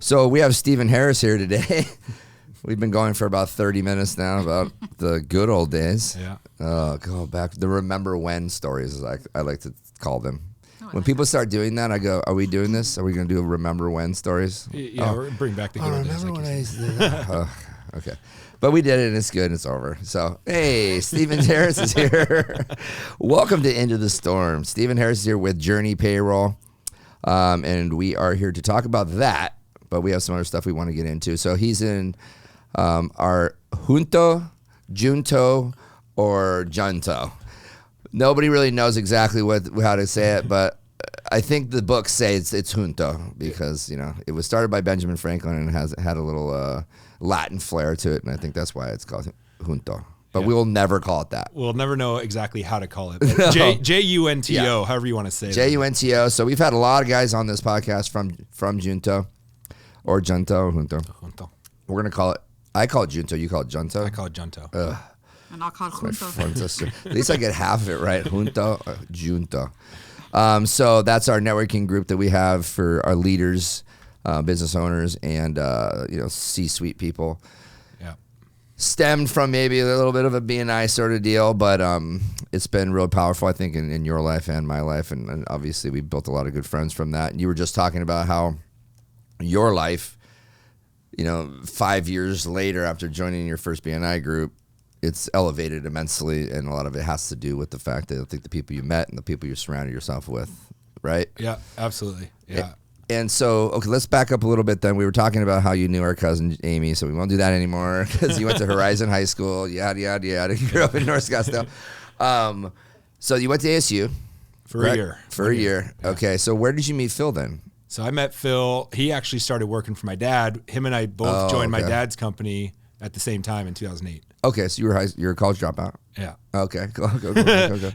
So we have Stephen Harris here today. We've been going for about 30 minutes now about the good old days. Yeah. Go back. The remember when stories, is like I like to call them. Oh, When people start doing that, I go, are we doing this? Are we going to do remember when stories? Yeah, we're bring back the good old days. Remember when I used to do that? Okay. But we did it, and it's good, and it's over. So, hey, Stephen Harris is here. Welcome to Into the Storm. Stephen Harris is here with Journey Payroll, and we are here to talk about that, but we have some other stuff we want to get into. So he's in our junto, or junto. Nobody really knows exactly how to say it, but I think the books say it's junto because, it was started by Benjamin Franklin and had a little Latin flair to it, and I think that's why it's called junto. But we will never call it that. We'll never know exactly how to call it. Junto, however you want to say it. Junto. So we've had a lot of guys on this podcast from junto or junto. We're going to call it, I call it junto, you call it junto? I call it junto. And I'll call it junto. At least I get half of it right. Junto. So that's our networking group that we have for our leaders, business owners, and C-suite people. Yeah. Stemmed from maybe a little bit of a BNI sort of deal, but it's been real powerful, I think, in your life and my life, and obviously we built a lot of good friends from that. And you were just talking about how your life, 5 years later after joining your first BNI group, it's elevated immensely, and a lot of it has to do with the fact that I think the people you met and the people you surrounded yourself with, right? Yeah, absolutely. Yeah. And so, okay, let's back up a little bit then. We were talking about how you knew our cousin Amy, so we won't do that anymore because you went to Horizon High School, yada, yada, yada. You grew up in North Scottsdale. So you went to ASU. For a year. For a year. Yeah. Okay, so where did you meet Phil then? So I met Phil. He actually started working for my dad. Him and I both joined my dad's company at the same time in 2008. Okay, so you're a college dropout. Yeah. Okay, go.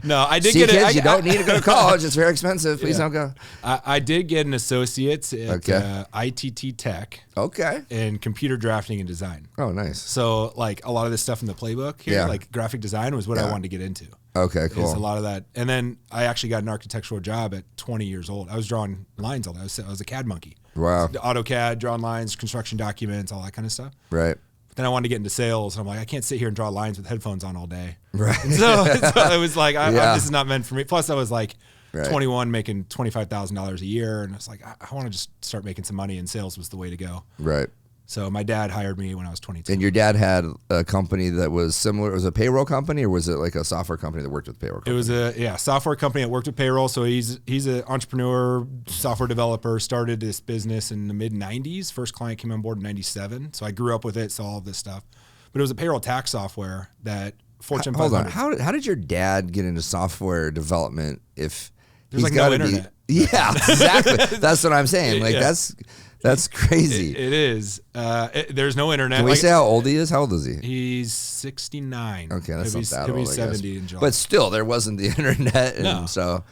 No, I did See, get kids, it. you don't need to go to college. It's very expensive. Please don't go. I did get an associate's at ITT Tech. Okay. In computer drafting and design. Oh, nice. So like a lot of this stuff in the playbook here, like graphic design was what I wanted to get into. Okay, cool. It's a lot of that. And then I actually got an architectural job at 20 years old. I was drawing lines all day. I was a CAD monkey. Wow. AutoCAD, drawing lines, construction documents, all that kind of stuff. Right. Then I wanted to get into sales, and I'm like, I can't sit here and draw lines with headphones on all day. Right. So it was like, this is not meant for me. Plus, I was like 21, making $25,000 a year, and I was like, I want to just start making some money, and sales was the way to go. Right. So my dad hired me when I was 22. And your dad had a company that was similar. It was a payroll company, or was it like a software company that worked with payroll company? It was a software company that worked with payroll. So he's an entrepreneur, software developer, started this business in the mid-90s. First client came on board in 97. So I grew up with it, saw all this stuff. But it was a payroll tax software that Fortune 500. Hold on. How did your dad get into software development if there's like no internet? Yeah, exactly. That's what I'm saying. Like that's crazy. It is. There's no internet. Can we say how old he is? How old is he? He's 69. Okay, that's not that old. He'll be 70 in July. But still, there wasn't the internet, and so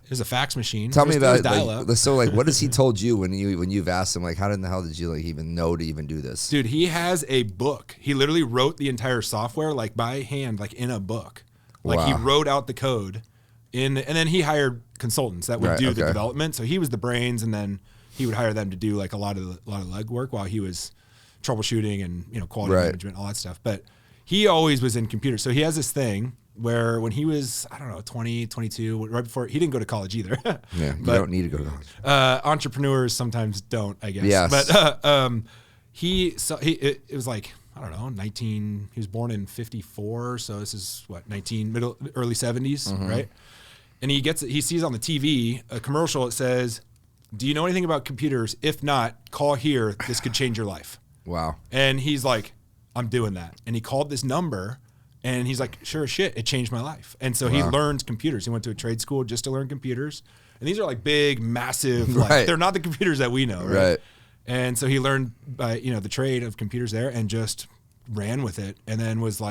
it was a fax machine. Tell me about it. So, what has he told you when you've asked him? Like, how in the hell did you even know to even do this? Dude, he has a book. He literally wrote the entire software by hand, in a book. He wrote out the code, and then he hired consultants that would do the development. So he was the brains, and then he would hire them to do a lot of leg work while he was troubleshooting and quality management, all that stuff. But he always was in computers. So he has this thing where when he was, 20, 22, right before, he didn't go to college either. Yeah, you don't need to go to college. Entrepreneurs sometimes don't, I guess. Yes. But it was 19, he was born in 54. So this is early 70s, right? And he sees on the TV a commercial that says, do you know anything about computers? If not, call here. This could change your life. Wow. And he's like, I'm doing that. And he called this number, and he's like, sure as shit, it changed my life. And so he learned computers. He went to a trade school just to learn computers. And these are big, massive, they're not the computers that we know, right? And so he learned the trade of computers there and just ran with it. And then was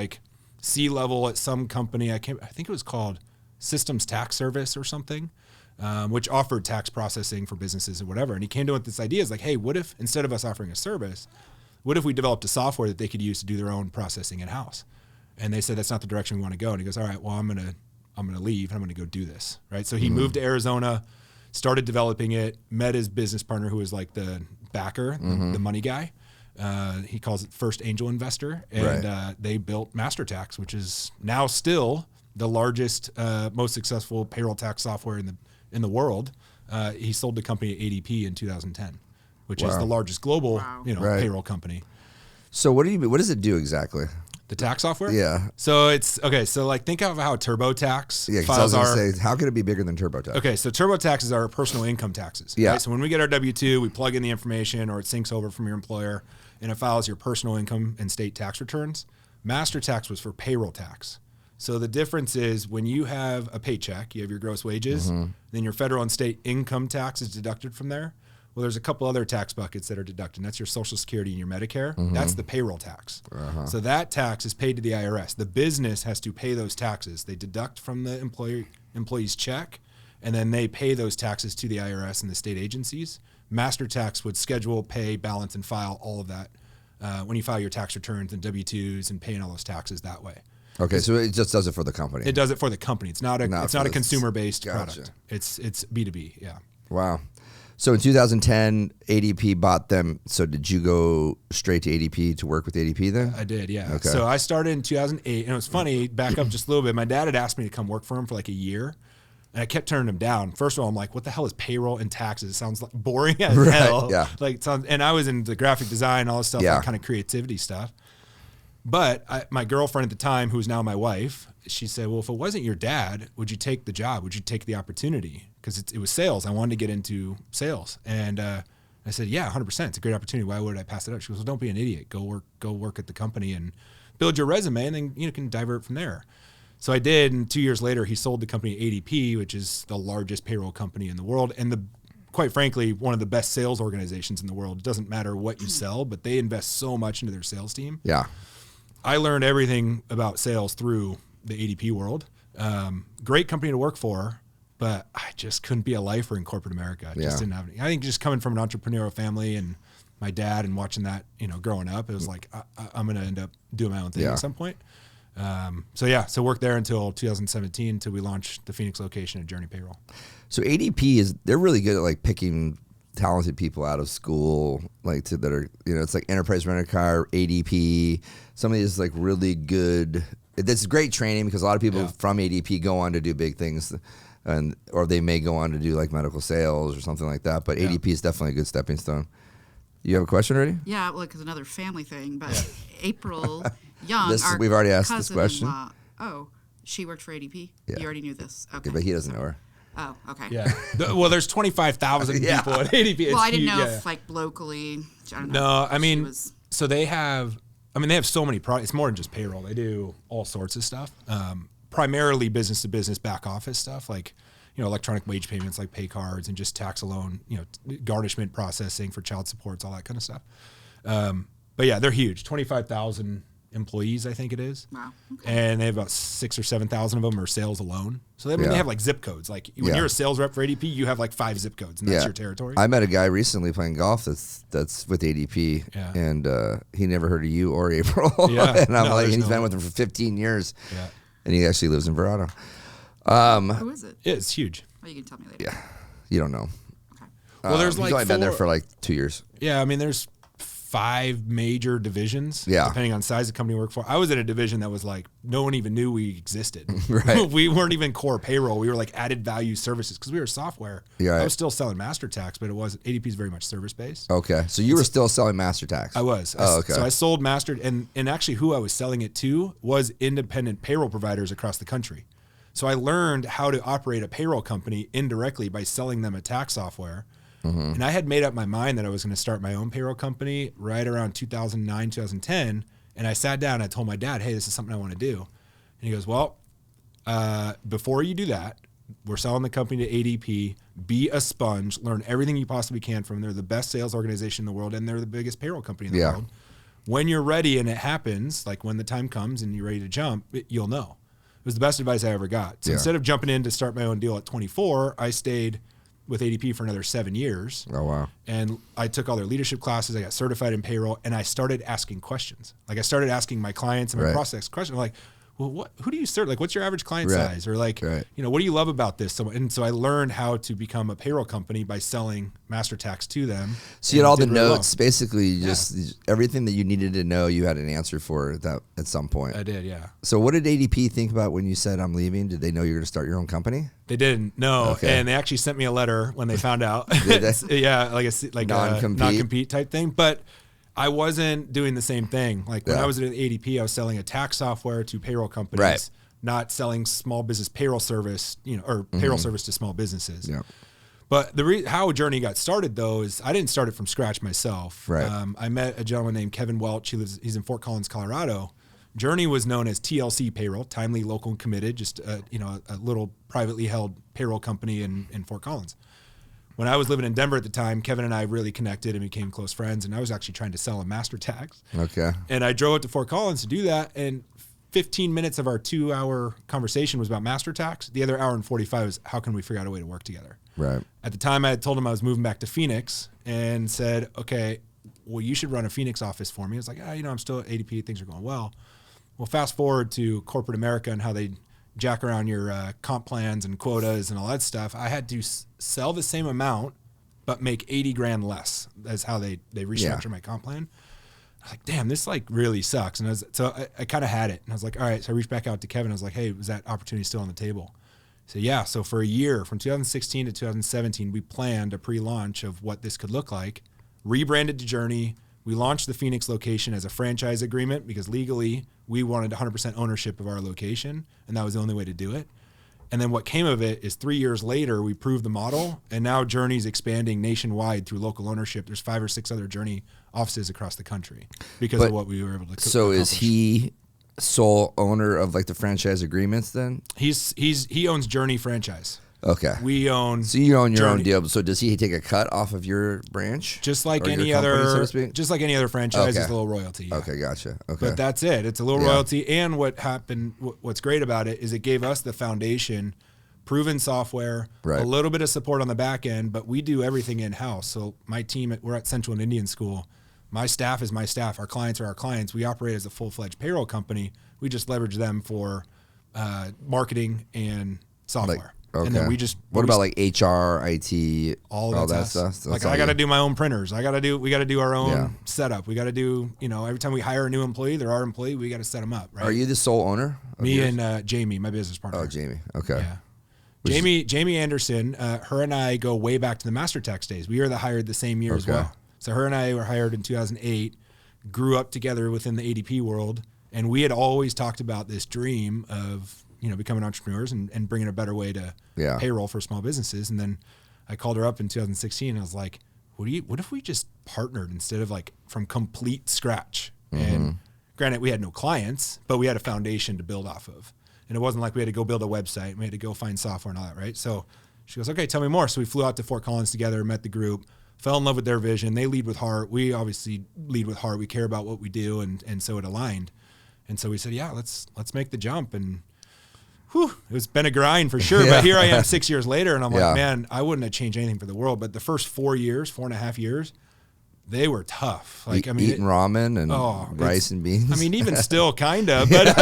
C-level at some company. I think it was called Systems Tax Service or something. Which offered tax processing for businesses and whatever. And he came to with this idea, hey, what if instead of us offering a service, what if we developed a software that they could use to do their own processing in-house? And they said, that's not the direction we want to go. And he goes, all right, well, I'm gonna leave and I'm gonna go do this, right? So he moved to Arizona started developing it, met his business partner who was like the backer, the money guy. He calls it first angel investor. And they built MasterTax, which is now still the largest, most successful payroll tax software in the world. He sold the company at ADP in 2010, which is the largest global payroll company. So what does it do exactly? The tax software? Yeah. So it's okay. So like think of how TurboTax files are. Say, how could it be bigger than TurboTax? Okay, so TurboTax is our personal income taxes. Yeah. Right? So when we get our W-2, we plug in the information, or it syncs over from your employer, and it files your personal income and state tax returns. MasterTax was for payroll tax. So the difference is when you have a paycheck, you have your gross wages, then your federal and state income tax is deducted from there. Well, there's a couple other tax buckets that are deducted. That's your Social Security and your Medicare. That's the payroll tax. So that tax is paid to the IRS. The business has to pay those taxes. They deduct from the employee's check, and then they pay those taxes to the IRS and the state agencies. MasterTax would schedule, pay, balance, and file all of that when you file your tax returns and W-2s and paying all those taxes that way. Okay, so it just does it for the company. It does it for the company. It's not a consumer-based product. It's B2B. Yeah. Wow. So in 2010, ADP bought them. So did you go straight to ADP to work with ADP then? I did, yeah. Okay. So I started in 2008, and it was funny, back up just a little bit. My dad had asked me to come work for him for like a year, and I kept turning him down. First of all, I'm like, what the hell is payroll and taxes? It sounds like boring as hell. Yeah. And I was into graphic design, all this stuff, like kind of creativity stuff. But my girlfriend at the time, who's now my wife, she said, well, if it wasn't your dad, would you take the job? Would you take the opportunity? Because it was sales. I wanted to get into sales. And I said, yeah, 100%. It's a great opportunity. Why would I pass it up? She goes, well, don't be an idiot. Go work at the company and build your resume, and then you can divert from there. So I did. And 2 years later, he sold the company ADP, which is the largest payroll company in the world. And quite frankly, one of the best sales organizations in the world. It doesn't matter what you sell, but they invest so much into their sales team. Yeah. I learned everything about sales through the ADP world. Great company to work for, but I just couldn't be a lifer in corporate America. I just didn't have any. I think just coming from an entrepreneurial family and my dad and watching that, growing up, it was like, I'm going to end up doing my own thing at some point. So worked there until 2017 until we launched the Phoenix location at Journey Payroll. So ADP they're really good at like picking talented people out of school, that are, it's like Enterprise Rent-A-Car, ADP, some of these like really good, that's great training because a lot of people from ADP go on to do big things or they may go on to do like medical sales or something like that. But ADP is definitely a good stepping stone. You have a question already? Yeah, well, because another family thing, but April Young, we've already asked this question. Oh, she worked for ADP? Yeah. You already knew this. Okay. But he doesn't know her. Oh, okay. Yeah. Well, there's 25,000 people at ADP. It's I didn't huge, know if locally. I don't know. No, I mean, so they have so many products. It's more than just payroll. They do all sorts of stuff. Primarily business to business back office stuff like, electronic wage payments like pay cards and just tax alone, garnishment processing for child supports, all that kind of stuff. But yeah, they're huge. 25,000 employees, I think it is. Wow. Okay. And they have about 6,000 or 7,000 of them are sales alone. So they have like zip codes. Like when you're a sales rep for ADP, you have like 5 zip codes, and that's your territory. I met a guy recently playing golf that's with ADP, and he never heard of you or April. Yeah. And he's been with them for 15 years. Yeah. And he actually lives in Verrado. Who is it? Yeah, it's huge. Oh, you can tell me later. Yeah, you don't know. Okay. Well, there's he's only been there for like 2 years. Yeah, I mean, there's 5 major divisions, depending on size of company you work for. I was in a division that was like, no one even knew we existed. Right. We weren't even core payroll. We were like added value services because we were software. Yeah, I was still selling MasterTax, but ADP is very much service-based. Okay. So you were still selling MasterTax? I was. Okay. So I sold Master, and actually who I was selling it to was independent payroll providers across the country. So I learned how to operate a payroll company indirectly by selling them a tax software. Mm-hmm. And I had made up my mind that I was going to start my own payroll company right around 2009, 2010. And I sat down and I told my dad, hey, this is something I want to do. And he goes, well, before you do that, we're selling the company to ADP, be a sponge, learn everything you possibly can from them. They're the best sales organization in the world, and they're the biggest payroll company in the world. When you're ready and it happens, like when the time comes and you're ready to jump, you'll know. It was the best advice I ever got. So instead of jumping in to start my own deal at 24, I stayed with ADP for another 7 years. Oh, wow. And I took all their leadership classes. I got certified in payroll, and I started asking questions. Like I started asking my clients and my prospects questions like, well, who do you serve? Like, what's your average client size? Or like, you know, what do you love about this? So, and so I learned how to become a payroll company by selling master tax to them. So you had all the notes, basically just everything that you needed to know, you had an answer for that at some point. I did, yeah. So what did ADP think about when you said I'm leaving? Did they know you were going to start your own company? They didn't, no. Okay. And they actually sent me a letter when they found out. Yeah, like a non-compete type thing. But I wasn't doing the same thing. Like when I was at ADP, I was selling a tax software to payroll companies, not selling small business payroll service, you know, or payroll service to small businesses. Yeah. But how Journey got started though is I didn't start it from scratch myself. Right. I met a gentleman named Kevin Welch. He's in Fort Collins, Colorado. Journey was known as TLC Payroll, Timely, Local, and Committed, just a little privately held payroll company in Fort Collins. When I was living in Denver at the time, Kevin and I really connected and became close friends, and I was actually trying to sell a master tax. Okay. And I drove up to Fort Collins to do that, and 15 minutes of our 2-hour conversation was about master tax. The other hour and 45 was how can we figure out a way to work together. Right. At the time, I had told him I was moving back to Phoenix and said, okay, well, you should run a Phoenix office for me. It's like, I'm still at ADP. Things are going well. Well, fast forward to corporate America and how they jack around your comp plans and quotas and all that stuff. I had to sell the same amount, but make 80 grand less. That's how they restructure my comp plan. I was like, damn, this like really sucks. And I kind of had it. And I was like, all right. So I reached back out to Kevin. I was like, hey, was that opportunity still on the table? He said, yeah. So for a year, from 2016 to 2017, we planned a pre-launch of what this could look like, rebranded to Journey. We launched the Phoenix location as a franchise agreement because legally we wanted 100% ownership of our location, and that was the only way to do it. And then what came of it is 3 years later, we proved the model, and now Journey's expanding nationwide through local ownership. There's 5 or 6 other Journey offices across the country because of what we were able to accomplish. So is he sole owner of like the franchise agreements then? He owns Journey franchise. Okay. We own. So you own your own deal. So does he take a cut off of your branch? Just like any other, just like any other franchise, is a little royalty. Yeah. Okay, gotcha. Okay. But that's it. It's a little royalty. And what happened? What's great about it is it gave us the foundation, proven software, a little bit of support on the back end, but we do everything in house. So my team, we're at Central and Indian School. My staff is my staff. Our clients are our clients. We operate as a full-fledged payroll company. We just leverage them for marketing and software. Okay. And then we just. What about like HR, IT, all that stuff? Like I got to do my own printers. We got to do our own setup. We got to do, every time we hire a new employee, they're our employee. We got to set them up. Right. Are you the sole owner? Me and Jamie, my business partner. Oh, Jamie. Okay. Yeah. Jamie Anderson, her and I go way back to the Master Tax days. We were hired the same year as well. So her and I were hired in 2008, grew up together within the ADP world, and we had always talked about this dream of becoming entrepreneurs and bringing a better way to payroll for small businesses. And then I called her up in 2016 and I was like, what if we just partnered instead of like from complete scratch? Mm-hmm. And granted, we had no clients, but we had a foundation to build off of. And it wasn't like we had to go build a website. We had to go find software and all that, right? So she goes, okay, tell me more. So we flew out to Fort Collins together, met the group, fell in love with their vision. They lead with heart. We obviously lead with heart. We care about what we do. And so it aligned. And so we said, yeah, let's make the jump. And it's been a grind for sure, but here I am 6 years later, and I'm like, man, I wouldn't have changed anything for the world. But the first 4.5 years, they were tough. Like, eating ramen and rice and beans. I mean, even still, kind of, but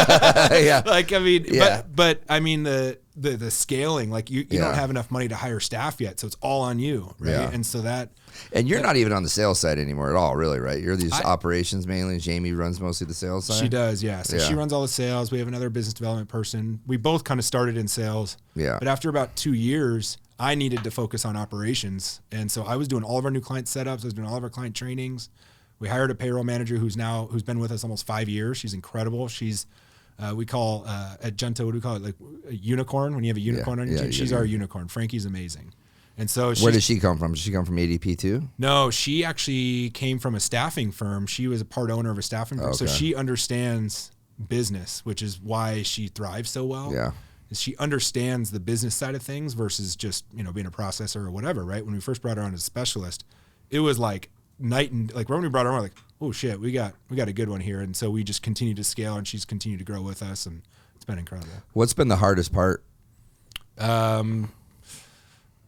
but I mean, the scaling, like you don't have enough money to hire staff yet, so it's all on you, right? Yeah. And so and you're not even on the sales side anymore at all, really, right? You're these operations mainly. Jamie runs mostly the sales side. She does, yeah. So she runs all the sales. We have another business development person. We both kind of started in sales. Yeah. But after about 2 years, I needed to focus on operations. And so I was doing all of our new client setups. I was doing all of our client trainings. We hired a payroll manager who's been with us almost 5 years. She's incredible. She's, we call, at Gento, what do we call it? Like a unicorn, when you have a unicorn on your team. She's our unicorn. Frankie's amazing. And so where does she come from? Does she come from ADP too? No, she actually came from a staffing firm. She was a part owner of a staffing firm. Okay. So she understands business, which is why she thrives so well. Yeah. She understands the business side of things versus just, being a processor or whatever, right? When we first brought her on as a specialist, it was like night and like when we brought her on, we're like, oh shit, we got a good one here. And so we just continued to scale and she's continued to grow with us and it's been incredible. What's been the hardest part?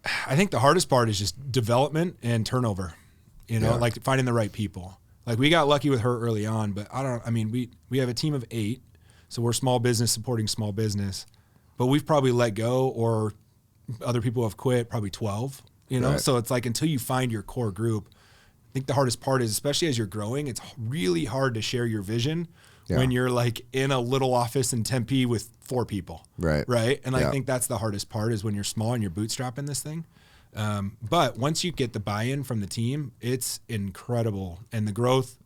I think the hardest part is just development and turnover, like finding the right people. Like we got lucky with her early on, but we have a team of 8. So we're small business supporting small business, but we've probably let go, or other people have quit, probably 12, you know? Right. So it's like, until you find your core group, I think the hardest part is, especially as you're growing, it's really hard to share your vision when you're like in a little office in Tempe with 4 people. Right. Right. And I think that's the hardest part, is when you're small and you're bootstrapping this thing. But once you get the buy-in from the team, it's incredible. And the growth,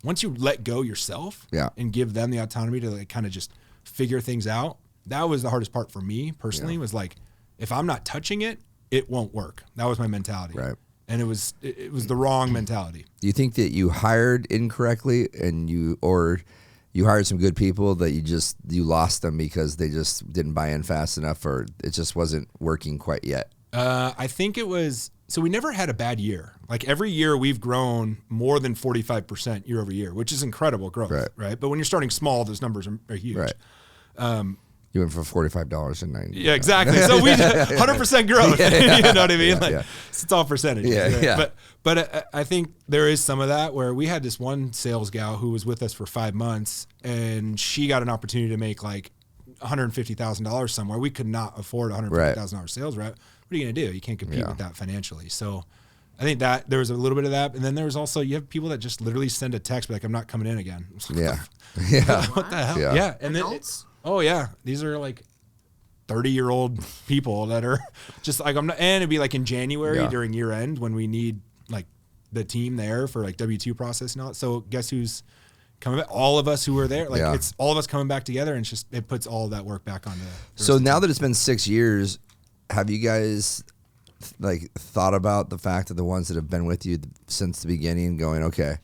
once you let go yourself and give them the autonomy to like kind of just figure things out, that was the hardest part for me personally, was like, if I'm not touching it, it won't work. That was my mentality. Right. And it was the wrong mentality. Do you think that you hired incorrectly, and you hired some good people that you lost them because they just didn't buy in fast enough, or it just wasn't working quite yet? I think it was, so we never had a bad year. Like every year we've grown more than 45% year over year, which is incredible growth, right? But when you're starting small, those numbers are huge. Right. You went for $45.90. Yeah, exactly. So we 100% growth. You know what I mean? It's all percentage. Yeah. But I think there is some of that, where we had this one sales gal who was with us for 5 months, and she got an opportunity to make like $150,000 somewhere. We could not afford $150,000 sales rep. What are you going to do? You can't compete with that financially. So I think that there was a little bit of that. And then there was also, you have people that just literally send a text, like, I'm not coming in again. Yeah. What the hell? Yeah. And Adults? Oh yeah, these are like 30-year-old people that are just like, I'm not, and it'd be like in January during year end when we need like the team there for like W-2 process and all. So guess who's coming back? All of us who were there, like it's all of us coming back together, and it's just, it puts all that work back on the So now that it's been 6 years, have you guys like thought about the fact that the ones that have been with you since the beginning, going, okay,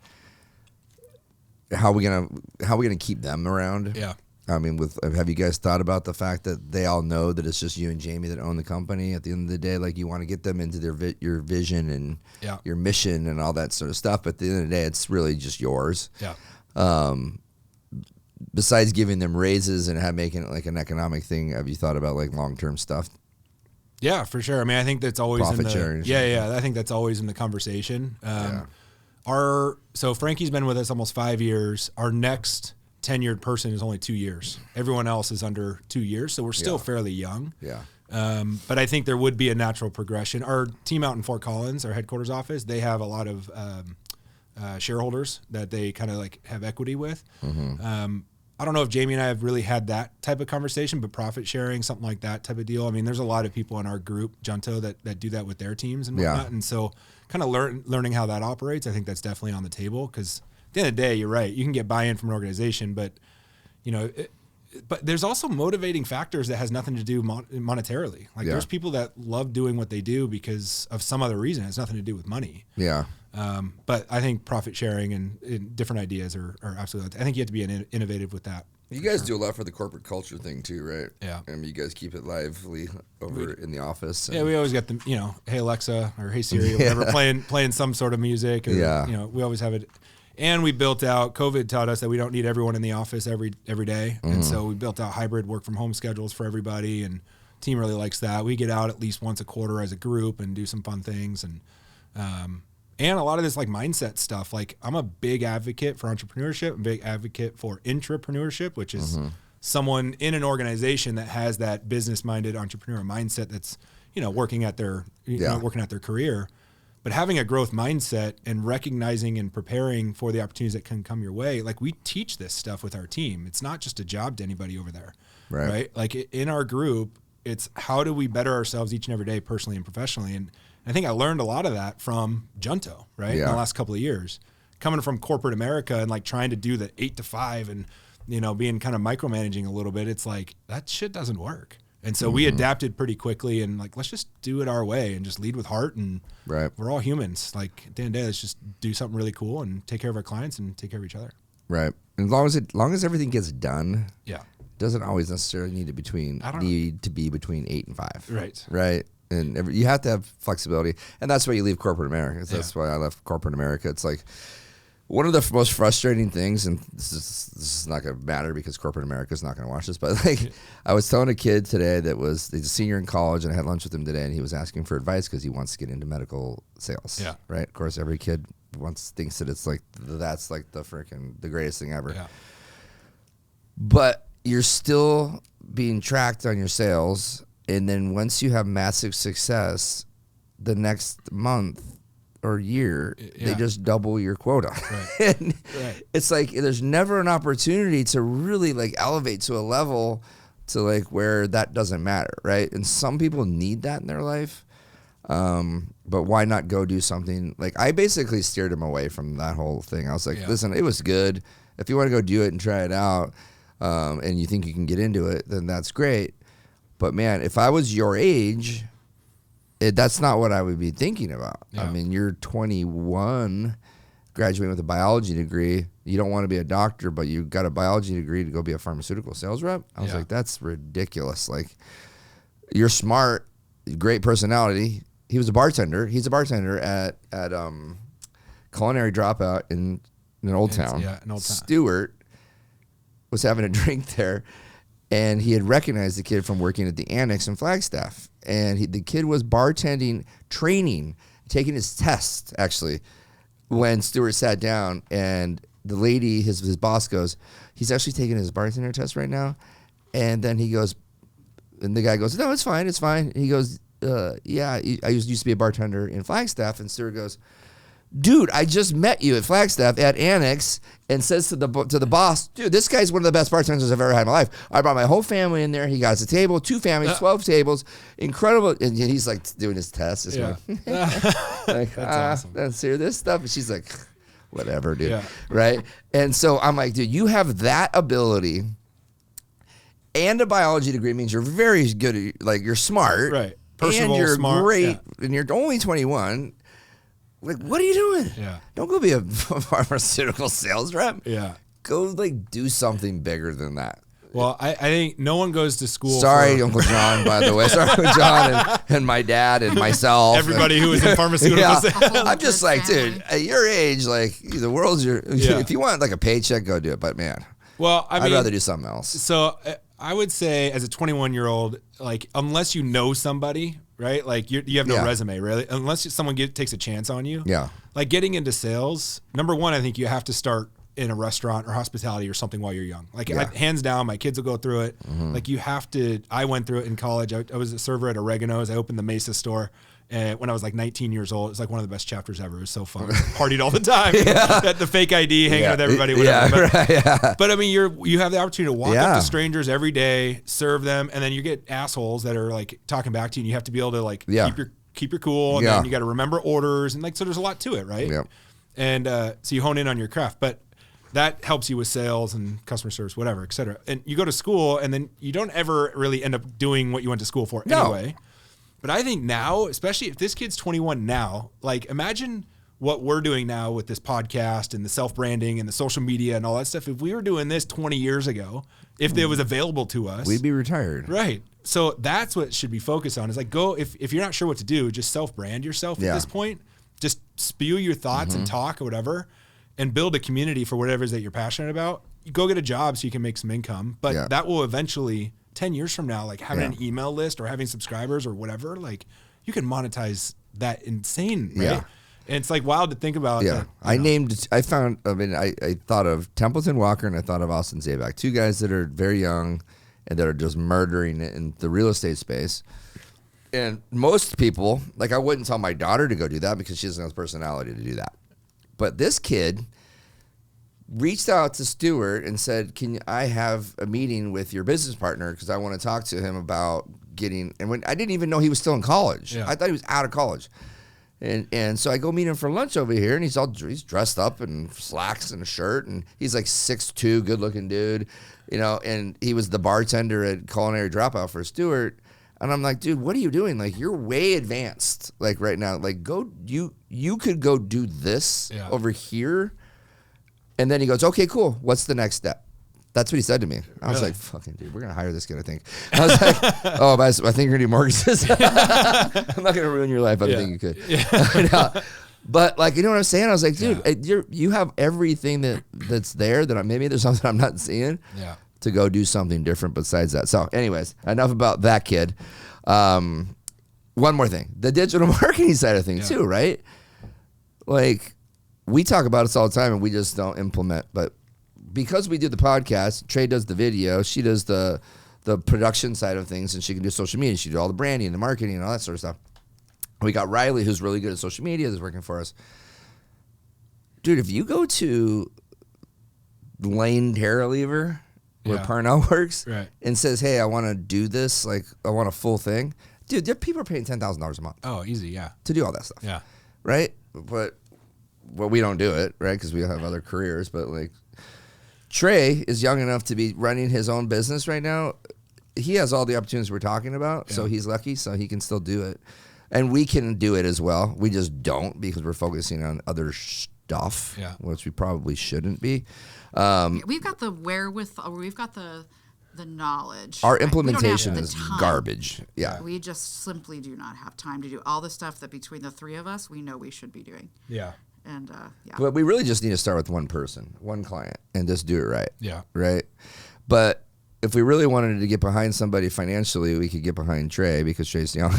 how are we gonna keep them around? Yeah. I mean, have you guys thought about the fact that they all know that it's just you and Jamie that own the company at the end of the day? Like, you want to get them into your vision and your mission and all that sort of stuff. But at the end of the day, it's really just yours. Yeah. Besides giving them raises and making it like an economic thing, have you thought about like long-term stuff? Yeah, for sure. I mean, I think that's always Profit in the sharing. Yeah. I think that's always in the conversation. So Frankie's been with us almost 5 years. Our next tenured person is only 2 years. Everyone else is under 2 years, so we're still fairly young. Yeah. But I think there would be a natural progression. Our team out in Fort Collins, our headquarters office, they have a lot of shareholders that they kind of like have equity with. Mm-hmm. I don't know if Jamie and I have really had that type of conversation, but profit sharing, something like that type of deal. I mean, there's a lot of people in our group, Junto, that do that with their teams and whatnot. And so kind of learning how that operates, I think that's definitely on the table, because at the end of the day, you're right. You can get buy-in from an organization, but but there's also motivating factors that has nothing to do monetarily. Like there's people that love doing what they do because of some other reason. It has nothing to do with money. Yeah. But I think profit sharing and different ideas are absolutely, I think you have to be innovative with that. You guys do a lot for the corporate culture thing too, right? Yeah. I mean, you guys keep it lively over in the office. Yeah, we always got them, hey Alexa or hey Siri or whatever, playing some sort of music. Or, we always have it. And we built out, COVID taught us that we don't need everyone in the office every day. Mm-hmm. And so we built out hybrid work from home schedules for everybody, and team really likes that. We get out at least once a quarter as a group and do some fun things. And a lot of this like mindset stuff, like I'm a big advocate for entrepreneurship, a big advocate for intrapreneurship, which is someone in an organization that has that business-minded entrepreneur mindset that's, working at their, working at their career. But having a growth mindset and recognizing and preparing for the opportunities that can come your way, like we teach this stuff with our team. It's not just a job to anybody over there, right? Like in our group, it's how do we better ourselves each and every day, personally and professionally. And I think I learned a lot of that from Junto, right? In the last couple of years, coming from corporate America and like trying to do the 8 to 5 and, being kind of micromanaging a little bit. It's like that shit doesn't work. And so we adapted pretty quickly and like, let's just do it our way and just lead with heart. And we're all humans. Like at the end of the day, let's just do something really cool and take care of our clients and take care of each other. Right. And as long as everything gets done, it doesn't always necessarily need to be between 8 and 5. Right. Right. And you have to have flexibility. And that's why you leave corporate America. That's why I left corporate America. It's like one of the most frustrating things, and this is not going to matter because corporate America is not going to watch this, but like I was telling a kid today he's a senior in college, and I had lunch with him today, and he was asking for advice because he wants to get into medical sales. Yeah. Right. Of course, every kid thinks that it's like that's like the greatest thing ever. Yeah. but you're still being tracked on your sales. And then once you have massive success, the next month or year, they just double your quota. Right. And it's like there's never an opportunity to really like elevate to a level to like where that doesn't matter, right? And some people need that in their life. But why not go do something? Like I basically steered him away from that whole thing. I was like, listen, it was good. If you want to go do it and try it out, and you think you can get into it, then that's great. But man, if I was your age, that's not what I would be thinking about. Yeah. I mean, you're 21, graduating with a biology degree. You don't want to be a doctor, but you got a biology degree to go be a pharmaceutical sales rep. I was like, that's ridiculous. Like, you're smart, great personality. He was a bartender. He's a bartender at Culinary Dropout in Old Town. Yeah, in Old Town. Stewart was having a drink there, and he had recognized the kid from working at the Annex in Flagstaff. And the kid was bartending, training, taking his test, actually, when Stewart sat down. And the lady, his boss goes, he's actually taking his bartender test right now. And then he goes, and the guy goes, no, it's fine, it's fine. He goes, yeah, I used to be a bartender in Flagstaff. And Stewart goes, dude, I just met you at Flagstaff at Annex, and says to the boss, dude, this guy's one of the best bartenders I've ever had in my life. I brought my whole family in there. He got us a table, 2 families, 12 tables, incredible. And he's like doing his test. Just like, That's awesome. Let's hear this stuff. And she's like, whatever, dude. Yeah. Right? And so I'm like, dude, you have that ability, and a biology degree means you're very good at, like, you're smart. Right. And you're smart, great, and you're only 21. Like, what are you doing? Yeah. Don't go be a pharmaceutical sales rep. Yeah. Go, like, do something bigger than that. Well, I think no one goes to school. Sorry, Uncle John, by the way. Sorry, Uncle John and my dad and myself. Everybody who is in pharmaceutical sales. I'm just like, dude, at your age, like, the world's your... If you want, like, a paycheck, go do it. But, man, well, I'd rather do something else. So I would say as a 21-year-old, like, unless you know somebody, right? Like, you have no resume, really. Unless someone takes a chance on you. Yeah. Like, getting into sales, number one, I think you have to start in a restaurant or hospitality or something while you're young. Like, hands down, my kids will go through it. Mm-hmm. Like, you have to. I went through it in college. I was a server at Oregano's. I opened the Mesa store. And when I was like 19 years old, it was like one of the best chapters ever. It was so fun. Partied all the time. At the fake ID, hanging with everybody, whatever. But I mean, you have the opportunity to walk up to strangers every day, serve them, and then you get assholes that are like talking back to you, and you have to be able to like keep your cool, and then you got to remember orders, and like so there's a lot to it, right? Yeah. And so you hone in on your craft, but that helps you with sales and customer service, whatever, et cetera. And you go to school, and then you don't ever really end up doing what you went to school for anyway. But I think now, especially if this kid's 21 now, like imagine what we're doing now with this podcast and the self-branding and the social media and all that stuff. If we were doing this 20 years ago, if it was available to us, we'd be retired. Right. So that's what it should be focused on is like go, if you're not sure what to do, just self-brand yourself at this point. Just spew your thoughts and talk or whatever and build a community for whatever it is that you're passionate about. You go get a job so you can make some income, but that will eventually 10 years from now, like having an email list or having subscribers or whatever, like you can monetize that insane, right? Yeah. And it's like wild to think about. Yeah. I thought of Templeton Walker and I thought of Austin Zabak, 2 guys that are very young and that are just murdering it in the real estate space. And most people, like I wouldn't tell my daughter to go do that because she doesn't have the personality to do that. But this kid reached out to Stewart and said, can I have a meeting with your business partner? Because I want to talk to him about getting, and when I didn't even know he was still in college. I thought he was out of college. And so I go meet him for lunch over here, and he's dressed up in slacks and a shirt, and he's like 6'2", good looking dude, and he was the bartender at Culinary Dropout for Stewart. And I'm like, dude, what are you doing? Like, you're way advanced, like right now. Like, you could go do this over here. And then he goes, okay, cool. What's the next step? That's what he said to me. I was like, fucking dude, we're going to hire this kid, I think. I was like, oh, but I think you're going to do mortgages. I'm not going to ruin your life. I think you could. But like, you know what I'm saying? I was like, dude, you have everything that's there that maybe there's something I'm not seeing to go do something different besides that. So anyways, enough about that kid. One more thing, the digital marketing side of things too, right? Like, we talk about this all the time and we just don't implement, but because we do the podcast, Trey does the video, she does the production side of things, and she can do social media. She do all the branding and the marketing and all that sort of stuff. We got Riley, who's really good at social media, that's working for us. Dude, if you go to Lane Terralever, where Parnell works, and says, hey, I want to do this, like, I want a full thing. Dude, people are paying $10,000 a month. Oh, easy, yeah. To do all that stuff. Yeah. Right? But, well, we don't do it, right? Because we have other careers. But, like, Trey is young enough to be running his own business right now. He has all the opportunities we're talking about, so he's lucky, so he can still do it. And we can do it as well. We just don't because we're focusing on other stuff, which we probably shouldn't be. We've got the wherewithal, we've got the knowledge. Our implementation is garbage. Yeah. We just simply do not have time to do all the stuff that between the three of us, we know we should be doing. Yeah. And But we really just need to start with one person, one client, and just do it right. Yeah. Right? But if we really wanted to get behind somebody financially, we could get behind Trey because Trey's young.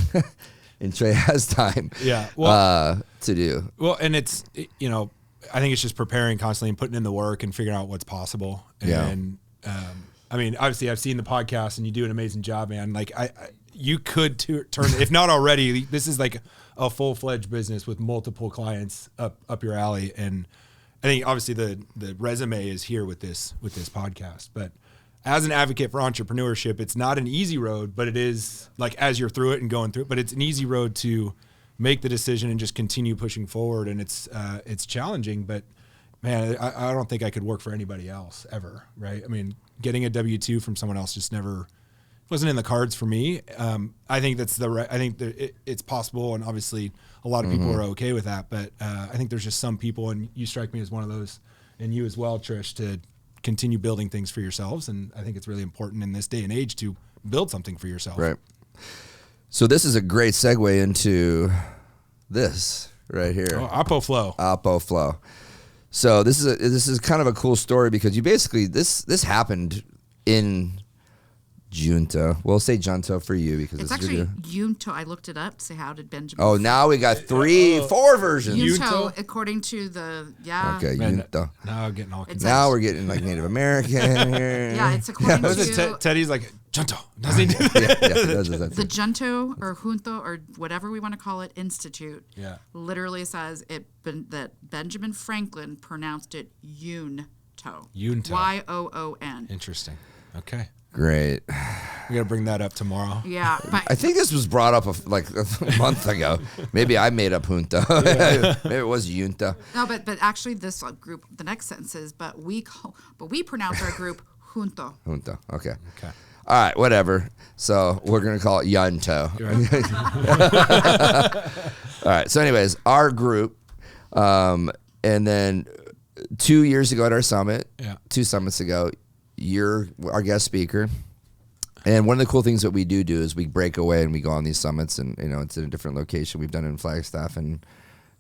And Trey has time to do. Well, and it's, you know, I think it's just preparing constantly and putting in the work and figuring out what's possible. And, I mean, obviously I've seen the podcast and you do an amazing job, man. Like you could turn, if not already, this is like a full-fledged business with multiple clients up your alley. And I think obviously the resume is here with this podcast, but as an advocate for entrepreneurship, it's not an easy road, but it is like as you're through it and going through it, but it's an easy road to make the decision and just continue pushing forward. And it's challenging, but man, I don't think I could work for anybody else ever. Right. I mean, getting a W-2 from someone else just never wasn't in the cards for me. I think that's I think that it's possible. And obviously a lot of people are okay with that, but I think there's just some people, and you strike me as one of those, and you as well, Trish, to continue building things for yourselves. And I think it's really important in this day and age to build something for yourself. Right. So this is a great segue into this right here. Oh, Oppo Flow. So this is kind of a cool story because you basically, this happened in Junta. We'll say Junta for you because it's actually Junto. I looked it up. Say, how did Benjamin? Oh, now we got 4 versions. Junto, according to the Okay, Junta. Now we're getting all confused. Now we're getting like Native American here. Yeah, it's according to Teddy's like Junto. Does he do that? The Junto or Junto or whatever we want to call it institute. Literally says that Benjamin Franklin pronounced it Yunto. Y-O-O-N. Interesting. Okay. Great. We got to bring that up tomorrow. Yeah. But I think this was brought up a month ago. Maybe I made up junta. Maybe it was junta. No, but actually this group, the next sentence is, but we pronounce our group junto. Junta. Okay. All right, whatever. So we're going to call it Yunto. All right. So anyways, our group, and then 2 years ago at our summit, 2 summits ago, you're our guest speaker. And one of the cool things that we do is we break away and we go on these summits, and you know, it's in a different location. We've done it in Flagstaff, and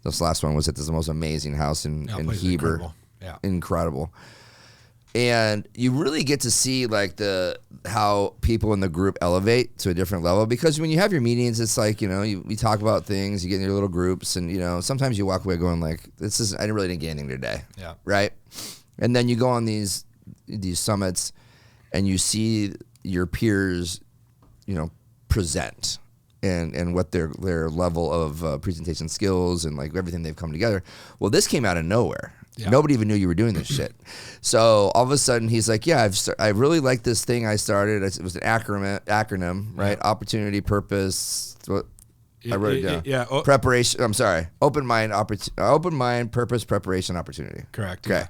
this last one was at this most amazing house in Heber. Incredible. And you really get to see like how people in the group elevate to a different level, because when you have your meetings, it's like, you know, we talk about things, you get in your little groups, and you know, sometimes you walk away going like, I didn't get anything today. Yeah. Right. And then you go on these summits and you see your peers, you know, present and what their level of presentation skills and like everything they've come together. Well, this came out of nowhere. Yeah. Nobody even knew you were doing this shit. So all of a sudden he's like, yeah, I really like this thing I started. It was an acronym, right? Yeah. Opportunity, purpose. What? I wrote it down. Yeah. Preparation. I'm sorry. Open mind, purpose, preparation, opportunity. Correct. Okay. Yeah.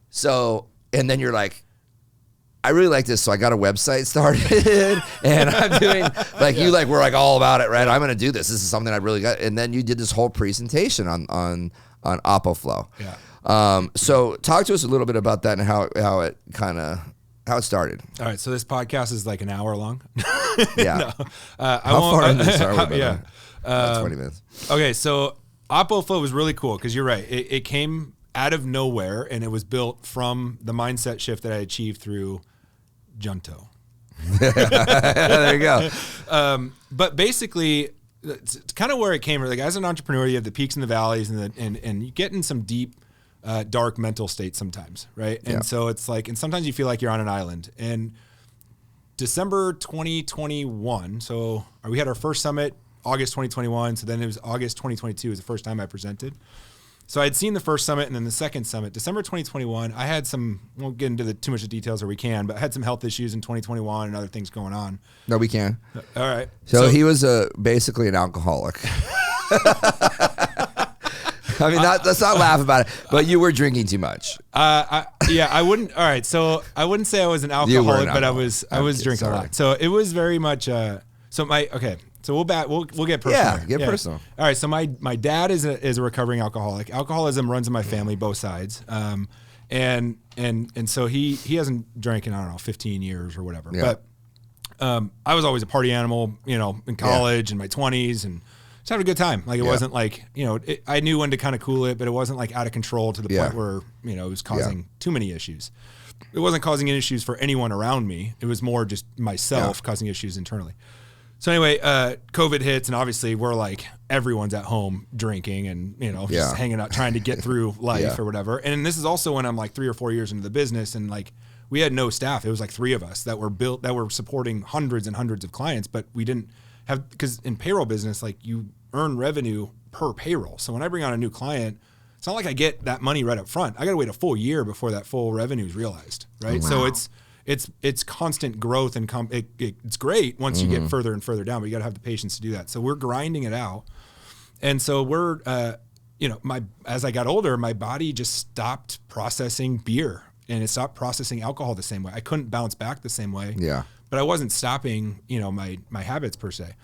So, and then you're like, I really like this, so I got a website started, and I'm doing like you like we're like all about it, right? I'm gonna do this. This is something I really got. And then you did this whole presentation on Oppo Flow. Yeah. So talk to us a little bit about that and how it started. All right. So this podcast is like an hour long. Yeah. No, how far in this are we? Yeah. 20 minutes. Okay. So Oppo Flow was really cool because you're right. It came out of nowhere, and it was built from the mindset shift that I achieved through Junto. There you go. But basically, it's kind of where it came. Like as an entrepreneur, you have the peaks and the valleys, and you get in some deep dark mental state sometimes, right? And so it's like, and sometimes you feel like you're on an island. And December 2021, so we had our first summit August 2021, so then it was August 2022 was the first time I presented. So I'd seen the first summit and then the second summit. December 2021, I had some, we won't get into too much of the details, or we can, but I had some health issues in 2021 and other things going on. No, we can. All right. So he was basically an alcoholic. I mean, let's not laugh about it, but you were drinking too much. I wouldn't. All right. So I wouldn't say I was an alcoholic, but I was drinking a lot. So it was very much, so we'll get personal. Yeah, get personal. All right. So my dad is a recovering alcoholic. Alcoholism runs in my family, both sides. And so he hasn't drank in, I don't know, 15 years or whatever. Yeah. But I was always a party animal, in college and my 20s, and just having a good time. Like it wasn't like, I knew when to kind of cool it, but it wasn't like out of control to the point where, it was causing too many issues. It wasn't causing any issues for anyone around me. It was more just myself causing issues internally. So anyway, COVID hits, and obviously we're like, everyone's at home drinking and, just hanging out, trying to get through life or whatever. And this is also when I'm like 3 or 4 years into the business, and like we had no staff. It was like 3 of us that were supporting hundreds and hundreds of clients, but we didn't have, because in payroll business, like you earn revenue per payroll. So when I bring on a new client, it's not like I get that money right up front. I got to wait a full year before that full revenue is realized, right? Wow. So it's constant growth, and it's great once you get further and further down, but you got to have the patience to do that. So we're grinding it out. And so we're, as I got older, my body just stopped processing beer, and it stopped processing alcohol the same way. I couldn't bounce back the same way. Yeah. But I wasn't stopping, my habits per se.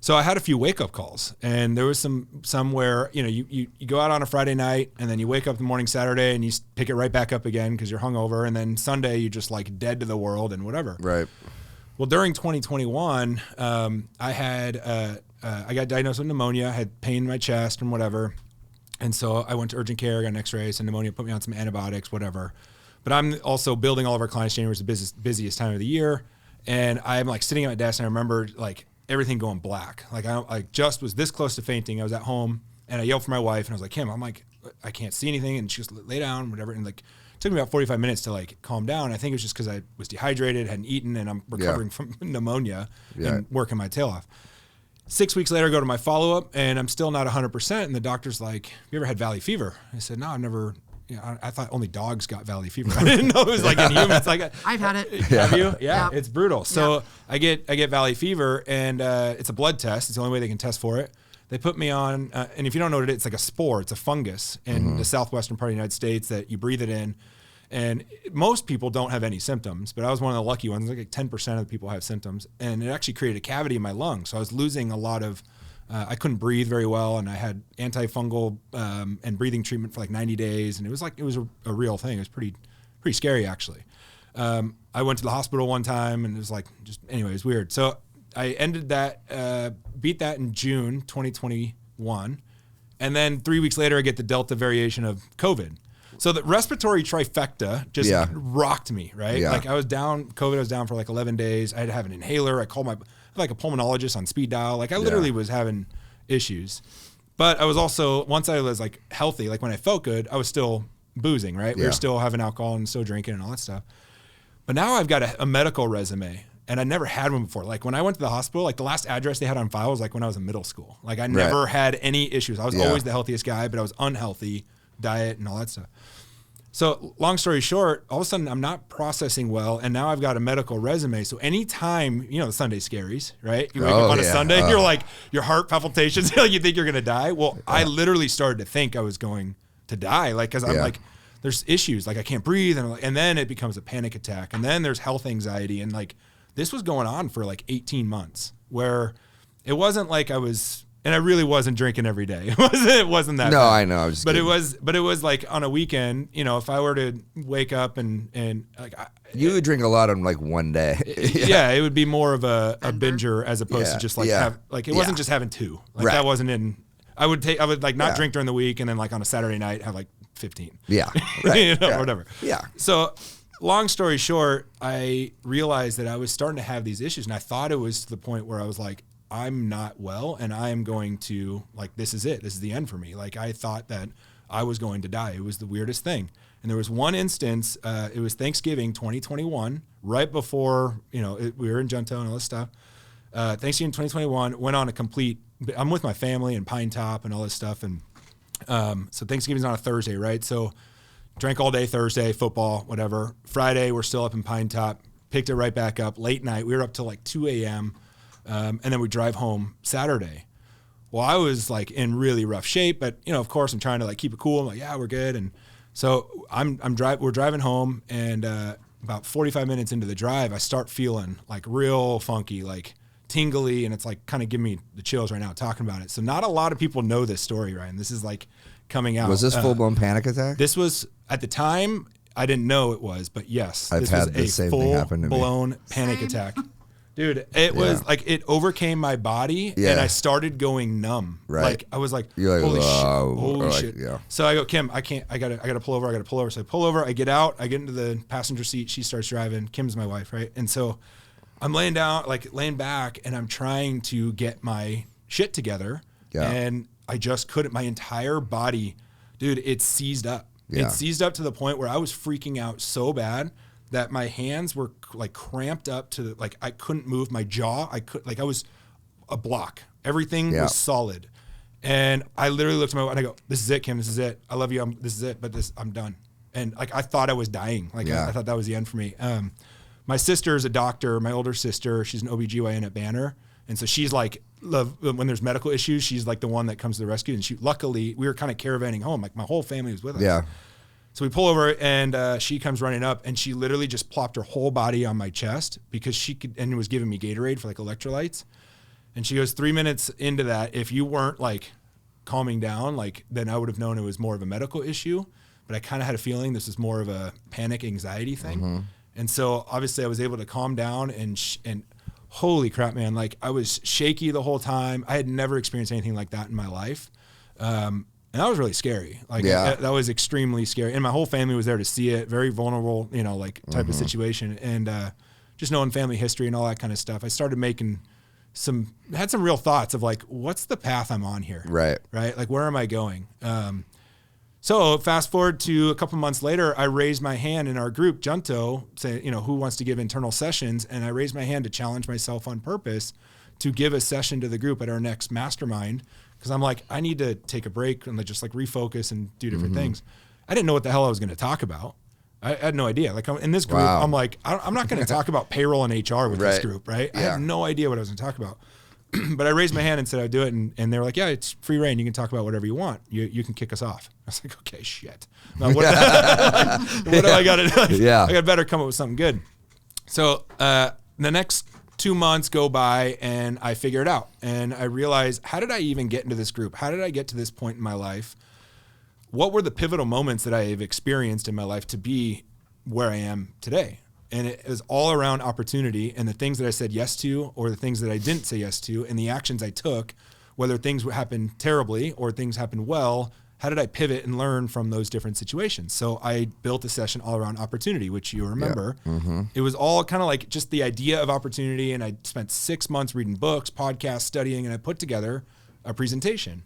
So I had a few wake up calls, and there was some where, you go out on a Friday night, and then you wake up the morning Saturday and you pick it right back up again because you're hungover. And then Sunday you just like dead to the world and whatever. Right. Well, during 2021, I got diagnosed with pneumonia. I had pain in my chest and whatever. And so I went to urgent care, got an x-ray, said pneumonia, put me on some antibiotics, whatever. But I'm also building all of our clients. January was the busiest time of the year. And I'm like sitting at my desk, and I remember like everything going black. Like I just was this close to fainting. I was at home, and I yelled for my wife, and I was like, Kim, I'm like, I can't see anything. And she just lay down, whatever. And like, it took me about 45 minutes to like calm down. I think it was just because I was dehydrated, hadn't eaten, and I'm recovering from pneumonia and working my tail off. 6 weeks later, I go to my follow-up, and I'm still not 100%. And the doctor's like, "Have you ever had valley fever?" I said, "No, I've never." I thought only dogs got valley fever. I didn't know it was like in humans. Like I've had it. Have you? Yeah, it's brutal. So I get valley fever, and it's a blood test. It's the only way they can test for it. They put me on, and if you don't know what it is, it's like a spore. It's a fungus in the southwestern part of the United States that you breathe it in. And most people don't have any symptoms, but I was one of the lucky ones. Like 10% of the people have symptoms, and it actually created a cavity in my lung. So I was losing a lot of. I couldn't breathe very well, and I had antifungal and breathing treatment for like 90 days, and it was a real thing. It was pretty scary actually. I went to the hospital one time, and it was like it was weird. So I ended that, beat that in June 2021, and then 3 weeks later I get the Delta variation of COVID. So the respiratory trifecta just rocked me, right? Yeah. Like I was down, COVID, I was down for like 11 days. I had to have an inhaler. I called like a pulmonologist on speed dial. Like I literally was having issues. But I was also, once I was like healthy, like when I felt good, I was still boozing, right? We were still having alcohol and still drinking and all that stuff. But now I've got a medical resume, and I never had one before. Like when I went to the hospital, like the last address they had on file was like when I was in middle school. Like I never had any issues. I was always the healthiest guy, but I was unhealthy, diet and all that stuff. So long story short, all of a sudden I'm not processing well, and now I've got a medical resume. So anytime, the Sunday scaries, right? You wake up on a Sunday, you're like, your heart palpitations, like you think you're going to die. Well, I literally started to think I was going to die, like, because I'm like, there's issues, like I can't breathe, and then it becomes a panic attack, and then there's health anxiety, and like this was going on for like 18 months, where it wasn't like I was. And I really wasn't drinking every day. It wasn't that. No, bad. I know. I was. But it was like on a weekend. If I were to wake up and like you would drink a lot on like one day. It would be more of a binger as opposed to just like it wasn't just having two. Like that wasn't in. I would like not drink during the week, and then like on a Saturday night have like 15. Yeah, right. Whatever. Yeah. So long story short, I realized that I was starting to have these issues, and I thought it was to the point where I was like, I'm not well, and I am going to, like, this is it. This is the end for me. Like, I thought that I was going to die. It was the weirdest thing. And there was one instance, it was Thanksgiving 2021, right before, we were in Junto and all this stuff. Thanksgiving 2021 went on I'm with my family in Pine Top and all this stuff. And so Thanksgiving's on a Thursday, right? So drank all day Thursday, football, whatever. Friday, we're still up in Pine Top, picked it right back up. Late night, we were up till like 2 a.m. And then we drive home Saturday. Well, I was like in really rough shape, but of course I'm trying to like keep it cool. I'm like, yeah, we're good. And so we're driving home, and about 45 minutes into the drive, I start feeling like real funky, like tingly, and it's like kind of giving me the chills right now talking about it. So not a lot of people know this story, Ryan. This is like coming out. Was this full-blown panic attack? This was, at the time, I didn't know it was, but yes, I've this had was the a same thing happen to me. full-blown panic attack. Dude, it was like it overcame my body, and I started going numb. Right. Like I was like, You're holy like, shit. yeah. So I go, Kim, I gotta pull over. So I pull over, I get out, I get into the passenger seat, she starts driving. Kim's my wife, right? And so I'm laying back, and I'm trying to get my shit together. Yeah. And I just couldn't. My entire body, dude, it seized up. Yeah. It seized up to the point where I was freaking out so bad that my hands were like cramped up to like I couldn't move my jaw. I was a block. Everything was solid. And I literally looked at my wife and I go, "This is it, Kim. This is it. I love you. This is it. But I'm done." And like I thought I was dying. Like I thought that was the end for me. My sister is a doctor. My older sister, she's an OBGYN at Banner. And so she's like, when there's medical issues, she's like the one that comes to the rescue. And luckily, we were kind of caravanning home. Like my whole family was with us. Yeah. So we pull over, and she comes running up, and she literally just plopped her whole body on my chest because she could, and was giving me Gatorade for like electrolytes. And she goes, 3 minutes into that, if you weren't like calming down, like then I would have known it was more of a medical issue. But I kind of had a feeling this was more of a panic anxiety thing. Mm-hmm. And so obviously I was able to calm down, and holy crap, man, like I was shaky the whole time. I had never experienced anything like that in my life. And that was really scary. Like that was extremely scary. And my whole family was there to see it. Very vulnerable, like type of situation. And just knowing family history and all that kind of stuff, I started making had some real thoughts of like, what's the path I'm on here? Right. Right. Like, where am I going? So fast forward to a couple months later, I raised my hand in our group, Junto, say, who wants to give internal sessions? And I raised my hand to challenge myself on purpose to give a session to the group at our next mastermind. Because I'm like, I need to take a break and just like refocus and do different things. I didn't know what the hell I was going to talk about. I had no idea. Like in this group, I'm like, I'm not going to talk about payroll and HR with this group, right? Yeah. I had no idea what I was going to talk about. But I raised my hand and said I'd do it. And they were like, yeah, it's free reign. You can talk about whatever you want. You can kick us off. I was like, okay, shit. Now, what do I got to do? I got better come up with something good. So the next 2 months go by, and I figure it out. And I realize, how did I even get into this group? How did I get to this point in my life? What were the pivotal moments that I have experienced in my life to be where I am today? And it was all around opportunity and the things that I said yes to, or the things that I didn't say yes to, and the actions I took, whether things happened terribly or things happened well. How did I pivot and learn from those different situations? So I built a session all around opportunity, which you remember. Yeah. Mm-hmm. It was all kind of like just the idea of opportunity. And I spent 6 months reading books, podcasts, studying, and I put together a presentation.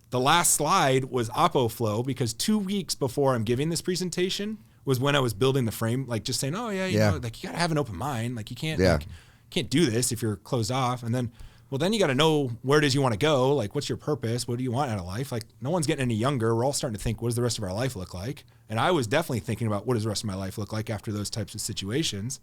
The last slide was Oppo Flow, because 2 weeks before I'm giving this presentation was when I was building the frame, like just saying, oh yeah, you know, like you gotta have an open mind. Like you can't, can't do this if you're closed off. And then, well, then you got to know where it is you want to go. Like, what's your purpose? What do you want out of life? Like, no one's getting any younger. We're all starting to think, what does the rest of our life look like? And I was definitely thinking about what does the rest of my life look like after those types of situations.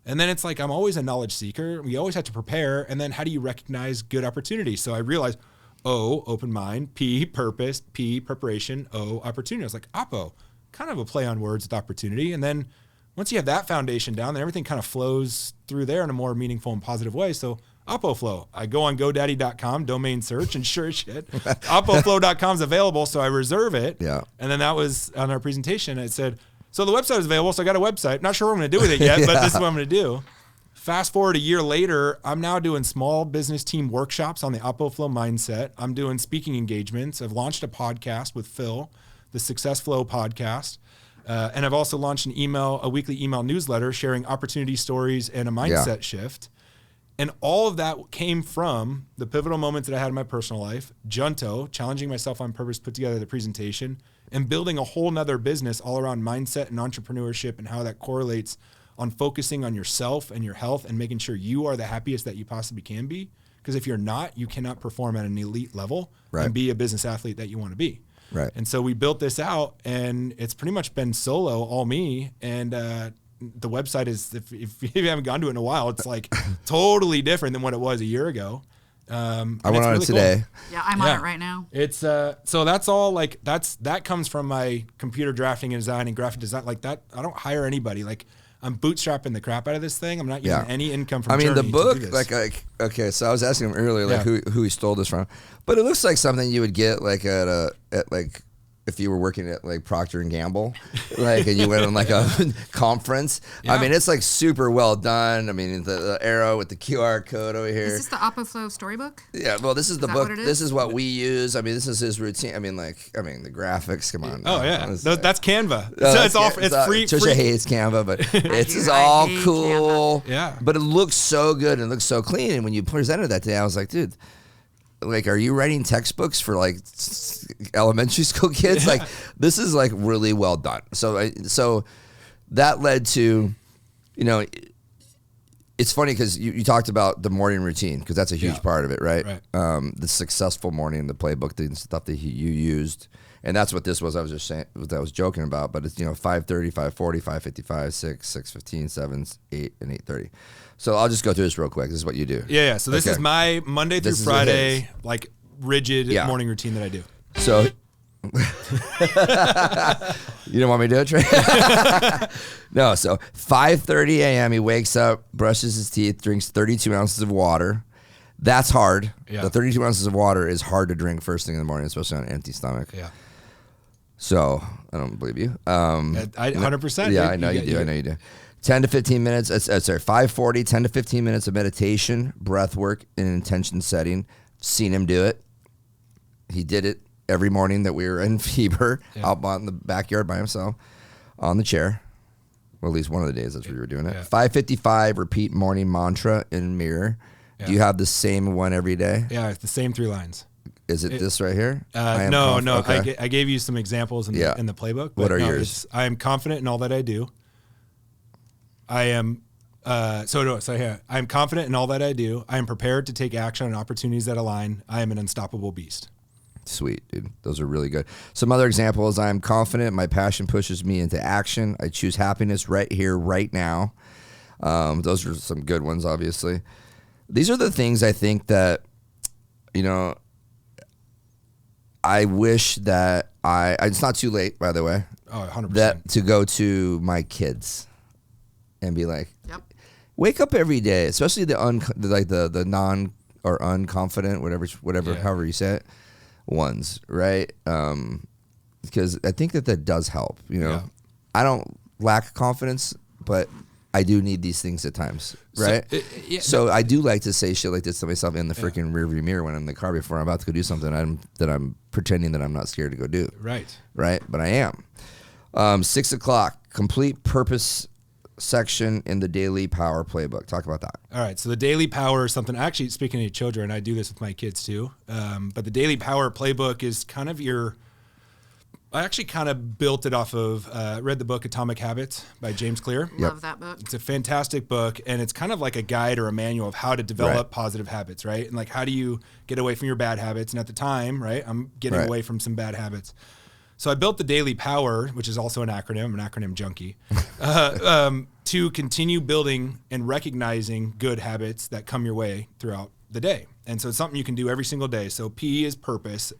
And then it's like, I'm always a knowledge seeker. We always have to prepare. And then how do you recognize good opportunity? So I realized, O, open mind, P, purpose, P, preparation, O, opportunity. I was like, Oppo, kind of a play on words with opportunity. And then once you have that foundation down, then everything kind of flows through there in a more meaningful and positive way. So Oppo Flow. I go on GoDaddy.com, domain search, and sure as shit, OppoFlow.com is available, so I reserve it. Yeah. And then that was on our presentation. It said, so the website is available, so I got a website. Not sure what I'm going to do with it yet, but this is what I'm going to do. Fast forward a year later, I'm now doing small business team workshops on the Oppo Flow mindset. I'm doing speaking engagements. I've launched a podcast with Phil, the Success Flow podcast. And I've also launched a weekly email newsletter sharing opportunity stories and a mindset shift. And all of that came from the pivotal moments that I had in my personal life, Junto, challenging myself on purpose, put together the presentation, and building a whole nother business all around mindset and entrepreneurship and how that correlates on focusing on yourself and your health and making sure you are the happiest that you possibly can be. Because if you're not, you cannot perform at an elite level and be a business athlete that you want to be. Right. And so we built this out, and it's pretty much been solo, all me. And the website is, if you haven't gone to it in a while, it's like totally different than what it was a year ago. I went on really it today. Cool. Yeah, I'm on it right now. It's so that's all like that comes from my computer drafting and design and graphic design like that. I don't hire anybody. Like I'm bootstrapping the crap out of this thing. I'm not using any income from Journey the book, to do this. like okay, so I was asking him earlier like who he stole this from, but it looks like something you would get like at like if you were working at like Procter and Gamble, like, and you went on like a conference. Yeah. I mean, it's like super well done. I mean, the arrow with the QR code over here. Is this the Oppo storybook? Yeah. Well, this is the book. This is what we use. I mean, this is his routine. I mean, the graphics. Come on. Oh yeah, that's Canva. It's free. Trisha hates Canva, but it's all cool. Canva. Yeah. But it looks so good and it looks so clean. And when you presented that today, I was like, dude. Like, are you writing textbooks for like elementary school kids? Yeah. Like, this is like really well done. So that led to, it's funny because you talked about the morning routine because that's a huge part of it, right? The successful morning, the playbook, the stuff that you used, and that's what this was. I was just saying, what I was joking about, but it's 5:30, 5:40, 5:55, 6, 6:15, 7, 8, and 8:30. So I'll just go through this real quick. This is what you do. Yeah. So this is my Monday through Friday, like rigid morning routine that I do. So you don't want me to do it, Trey? No. So 5:30 a.m. he wakes up, brushes his teeth, drinks 32 ounces of water. That's hard. Yeah. The 32 ounces of water is hard to drink first thing in the morning, especially on an empty stomach. Yeah. So I don't believe you. 100%. Yeah, I know you do. I know you do. 10 to 15 minutes, 5:40, 10 to 15 minutes of meditation, breath work, and intention setting. Seen him do it. He did it every morning that we were in fever, out in the backyard by himself, on the chair. Well, at least one of the days that's where we were doing it. Yeah. 5:55, repeat morning mantra in mirror. Yeah. Do you have the same one every day? Yeah, it's the same 3 lines. Is it this right here? No. Okay. I gave you some examples in the playbook. What are yours? I am confident in all that I do. I am I am confident in all that I do. I am prepared to take action on opportunities that align. I am an unstoppable beast. Sweet, dude. Those are really good. Some other examples. I am confident. My passion pushes me into action. I choose happiness right here, right now. Those are some good ones, obviously. These are the things I think that, I wish that it's not too late, by the way. Oh, 100%. That to go to my kids and be like, wake up every day, especially the non or unconfident, whatever, however you say it, ones, right? Because I think that does help. I don't lack confidence, but I do need these things at times, right? So I do like to say shit like this to myself in the freaking rearview mirror when I'm in the car before I'm about to go do something that I'm pretending that I'm not scared to go do. Right. But I am. 6 o'clock, complete purpose section in the Daily Power Playbook. Talk about that. All right. So the Daily Power is something, actually speaking of children, I do this with my kids too. But the Daily Power Playbook is kind of I actually kind of built it off of, read the book Atomic Habits by James Clear. Love that book. It's a fantastic book, and it's kind of like a guide or a manual of how to develop positive habits, right? And like, how do you get away from your bad habits? And at the time, right, I'm getting away from some bad habits. So I built the Daily Power, which is also an acronym. I'm an acronym junkie, to continue building and recognizing good habits that come your way throughout the day. And so it's something you can do every single day. So P is purpose.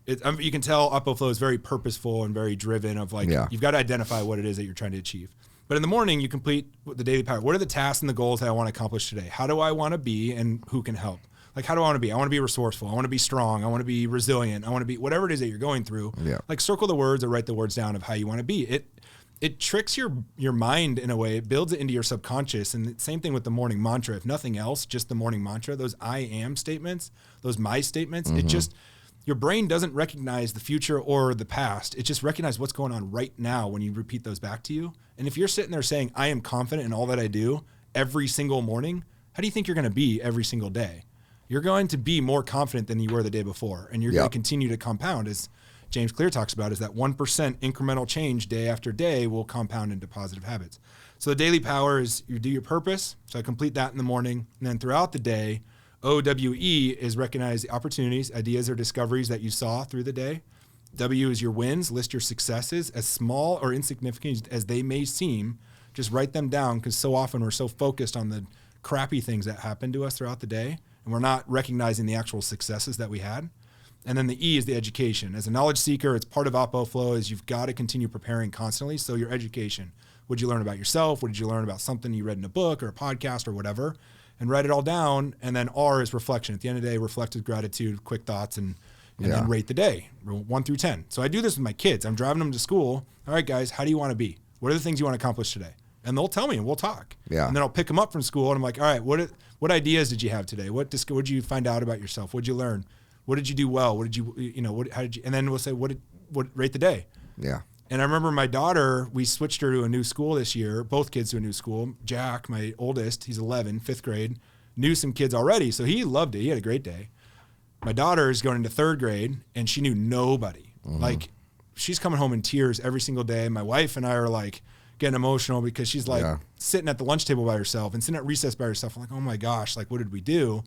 You can tell UpOflow is very purposeful and very driven of you've got to identify what it is that you're trying to achieve. But in the morning, you complete the Daily Power. What are the tasks and the goals that I want to accomplish today? How do I want to be and who can help? Like, how do I want to be? I want to be resourceful. I want to be strong. I want to be resilient. I want to be whatever it is that you're going through. Yeah. Like, circle the words or write the words down of how you want to be. It tricks your mind in a way. It builds it into your subconscious. And the same thing with the morning mantra. If nothing else, just the morning mantra, those I am statements, those my statements, it just, your brain doesn't recognize the future or the past. It just recognizes what's going on right now when you repeat those back to you. And if you're sitting there saying, I am confident in all that I do every single morning, how do you think you're going to be every single day? You're going to be more confident than you were the day before. And you're going to continue to compound as James Clear talks about is that 1% incremental change day after day will compound into positive habits. So the daily power is you do your purpose. So I complete that in the morning. And then throughout the day, OWE is recognize the opportunities, ideas, or discoveries that you saw through the day. W is your wins. List your successes, as small or insignificant as they may seem. Just write them down, because so often we're so focused on the crappy things that happen to us throughout the day, and we're not recognizing the actual successes that we had. And then the E is the education. As a knowledge seeker, it's part of Oppo Flow is you've got to continue preparing constantly. So your education. What did you learn about yourself? What did you learn about something you read in a book or a podcast or whatever? And write it all down. And then R is reflection. At the end of the day, reflect with gratitude, quick thoughts, and then rate the day, 1 through 10. So I do this with my kids. I'm driving them to school. All right, guys, how do you want to be? What are the things you want to accomplish today? And they'll tell me, and we'll talk. Yeah. And then I'll pick them up from school, and I'm like, all right, what ideas did you have today? What did you find out about yourself? What did you learn? What did you do well? What did you, how did you, and then we'll say, what rate the day? Yeah. And I remember my daughter, we switched her to a new school this year, both kids to a new school. Jack, my oldest, he's 11, 5th grade, knew some kids already, so he loved it. He had a great day. My daughter is going into 3rd grade, and she knew nobody. Mm-hmm. Like, she's coming home in tears every single day. My wife and I are like getting emotional because she's like sitting at the lunch table by herself and sitting at recess by herself. I'm like, oh my gosh, like, what did we do?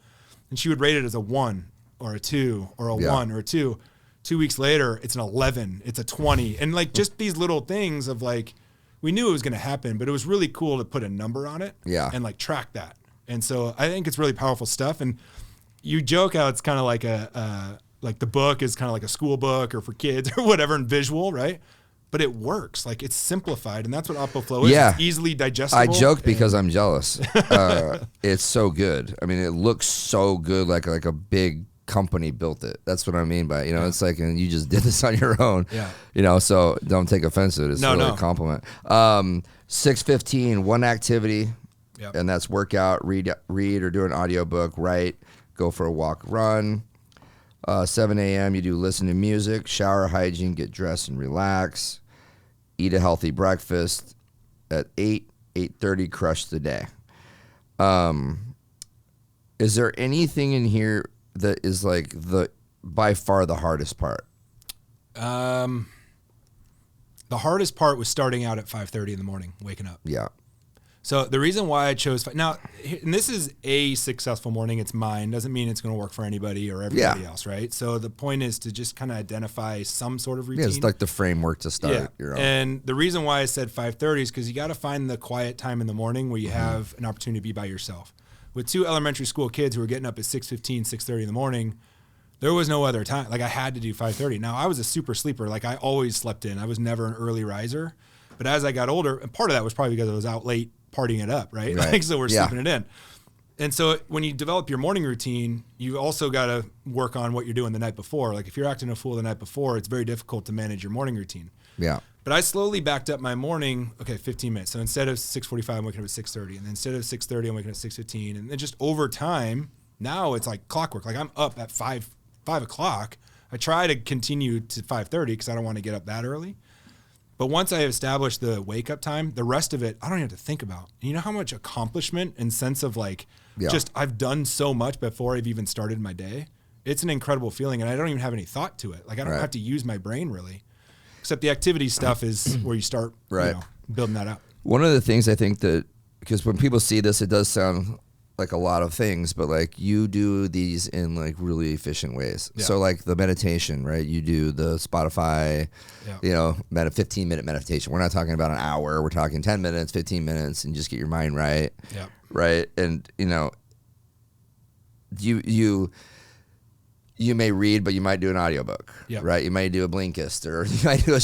And she would rate it as a 1 or a 2 or a 1 or a 2. 2 weeks later, it's an 11, it's a 20. And like just these little things of like, we knew it was going to happen, but it was really cool to put a number on it and like track that. And so I think it's really powerful stuff. And you joke how it's kind of like like the book is kind of like a school book or for kids or whatever and visual, right? But it works. Like it's simplified, and that's what Oppo Flow is. Yeah. It's easily digestible. I joke because I'm jealous. It's so good. I mean, it looks so good, like a big company built it. That's what I mean by, it's like, and you just did this on your own. Yeah. So don't take offense to it. It's really a compliment. 6:15, one activity, and that's workout, read or do an audiobook, write, go for a walk, run. 7 a.m. you do listen to music, shower, hygiene, get dressed and relax, eat a healthy breakfast. At 8:30, crush the day. Is there anything in here that is like by far the hardest part? The hardest part was starting out at 5:30 in the morning, waking up. Yeah. So the reason why I chose now, and this is a successful morning, it's mine, doesn't mean it's going to work for anybody or everybody else, right? So the point is to just kind of identify some sort of routine. Yeah, it's like the framework to start your own. And the reason why I said 5:30 is because you got to find the quiet time in the morning where you have an opportunity to be by yourself. With 2 elementary school kids who were getting up at 6:15, 6:30 in the morning, there was no other time. Like I had to do 5:30. Now I was a super sleeper. Like I always slept in. I was never an early riser. But as I got older, and part of that was probably because I was out late partying it up, right? Like, so we're sleeping it in. And so when you develop your morning routine, you also got to work on what you're doing the night before. Like if you're acting a fool the night before, it's very difficult to manage your morning routine. Yeah. But I slowly backed up my morning, 15 minutes. So instead of 6:45, I'm waking up at 6:30. And then instead of 6:30, I'm waking up at 6:15. And then just over time, now it's like clockwork. Like I'm up at 5 o'clock. I try to continue to 5:30 because I don't want to get up that early. But once I established the wake up time, the rest of it, I don't even have to think about. And you know how much accomplishment and sense of like, just I've done so much before I've even started my day. It's an incredible feeling. And I don't even have any thought to it. Like I don't have to use my brain really, except the activity stuff is where you start building that up. One of the things I think that, because when people see this, it does sound like a lot of things, but like you do these in like really efficient ways. Yeah. So like the meditation, right? You do the Spotify, 15-minute meditation. We're not talking about an hour. We're talking 10 minutes, 15 minutes, and just get your mind right. Yeah. Right. And you may read, but you might do an audiobook, right? You might do a Blinkist, or you might do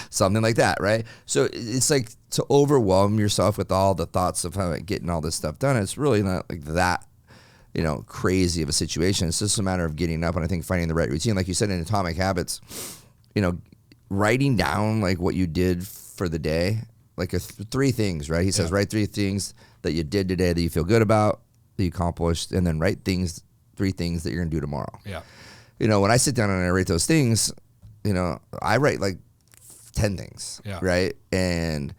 something like that, right? So it's like to overwhelm yourself with all the thoughts of how getting all this stuff done. It's really not like that, crazy of a situation. It's just a matter of getting up and I think finding the right routine. Like you said in Atomic Habits, writing down like what you did for the day, like 3 things, right? He says, write 3 things that you did today that you feel good about, that you accomplished, and then write 3 things that you're going to do tomorrow. Yeah. When I sit down and I write those things, I write like 10 things, right? And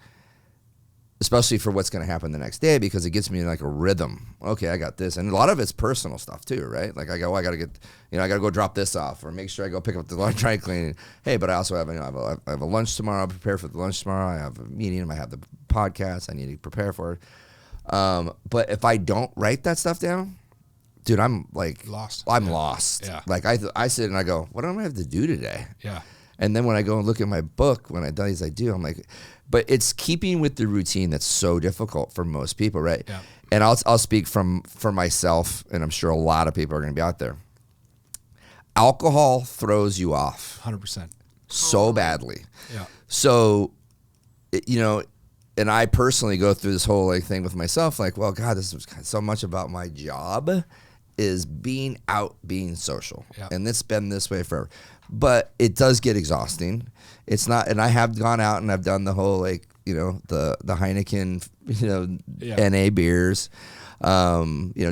especially for what's going to happen the next day, because it gets me in like a rhythm. Okay, I got this. And a lot of it's personal stuff too, right? Like I got to go drop this off, or make sure I go pick up the dry cleaning. Hey, but I also have, I have a lunch tomorrow. I'll prepare for the lunch tomorrow. I have a meeting. I have the podcast I need to prepare for. But if I don't write that stuff down, dude, I'm like lost. I'm lost. Yeah. Like I sit and I go, what do I have to do today? Yeah. And then when I go and look at my book, when I do these, I'm like, but it's keeping with the routine that's so difficult for most people, right? Yeah. And I'll speak for myself, and I'm sure a lot of people are going to be out there. Alcohol throws you off 100%. so badly. Yeah. So, and I personally go through this whole like thing with myself, like, well, God, this is so much about my job is being out, being social. Yeah. And it's been this way forever. But it does get exhausting. It's not, and I have gone out and I've done the whole the Heineken, NA beers,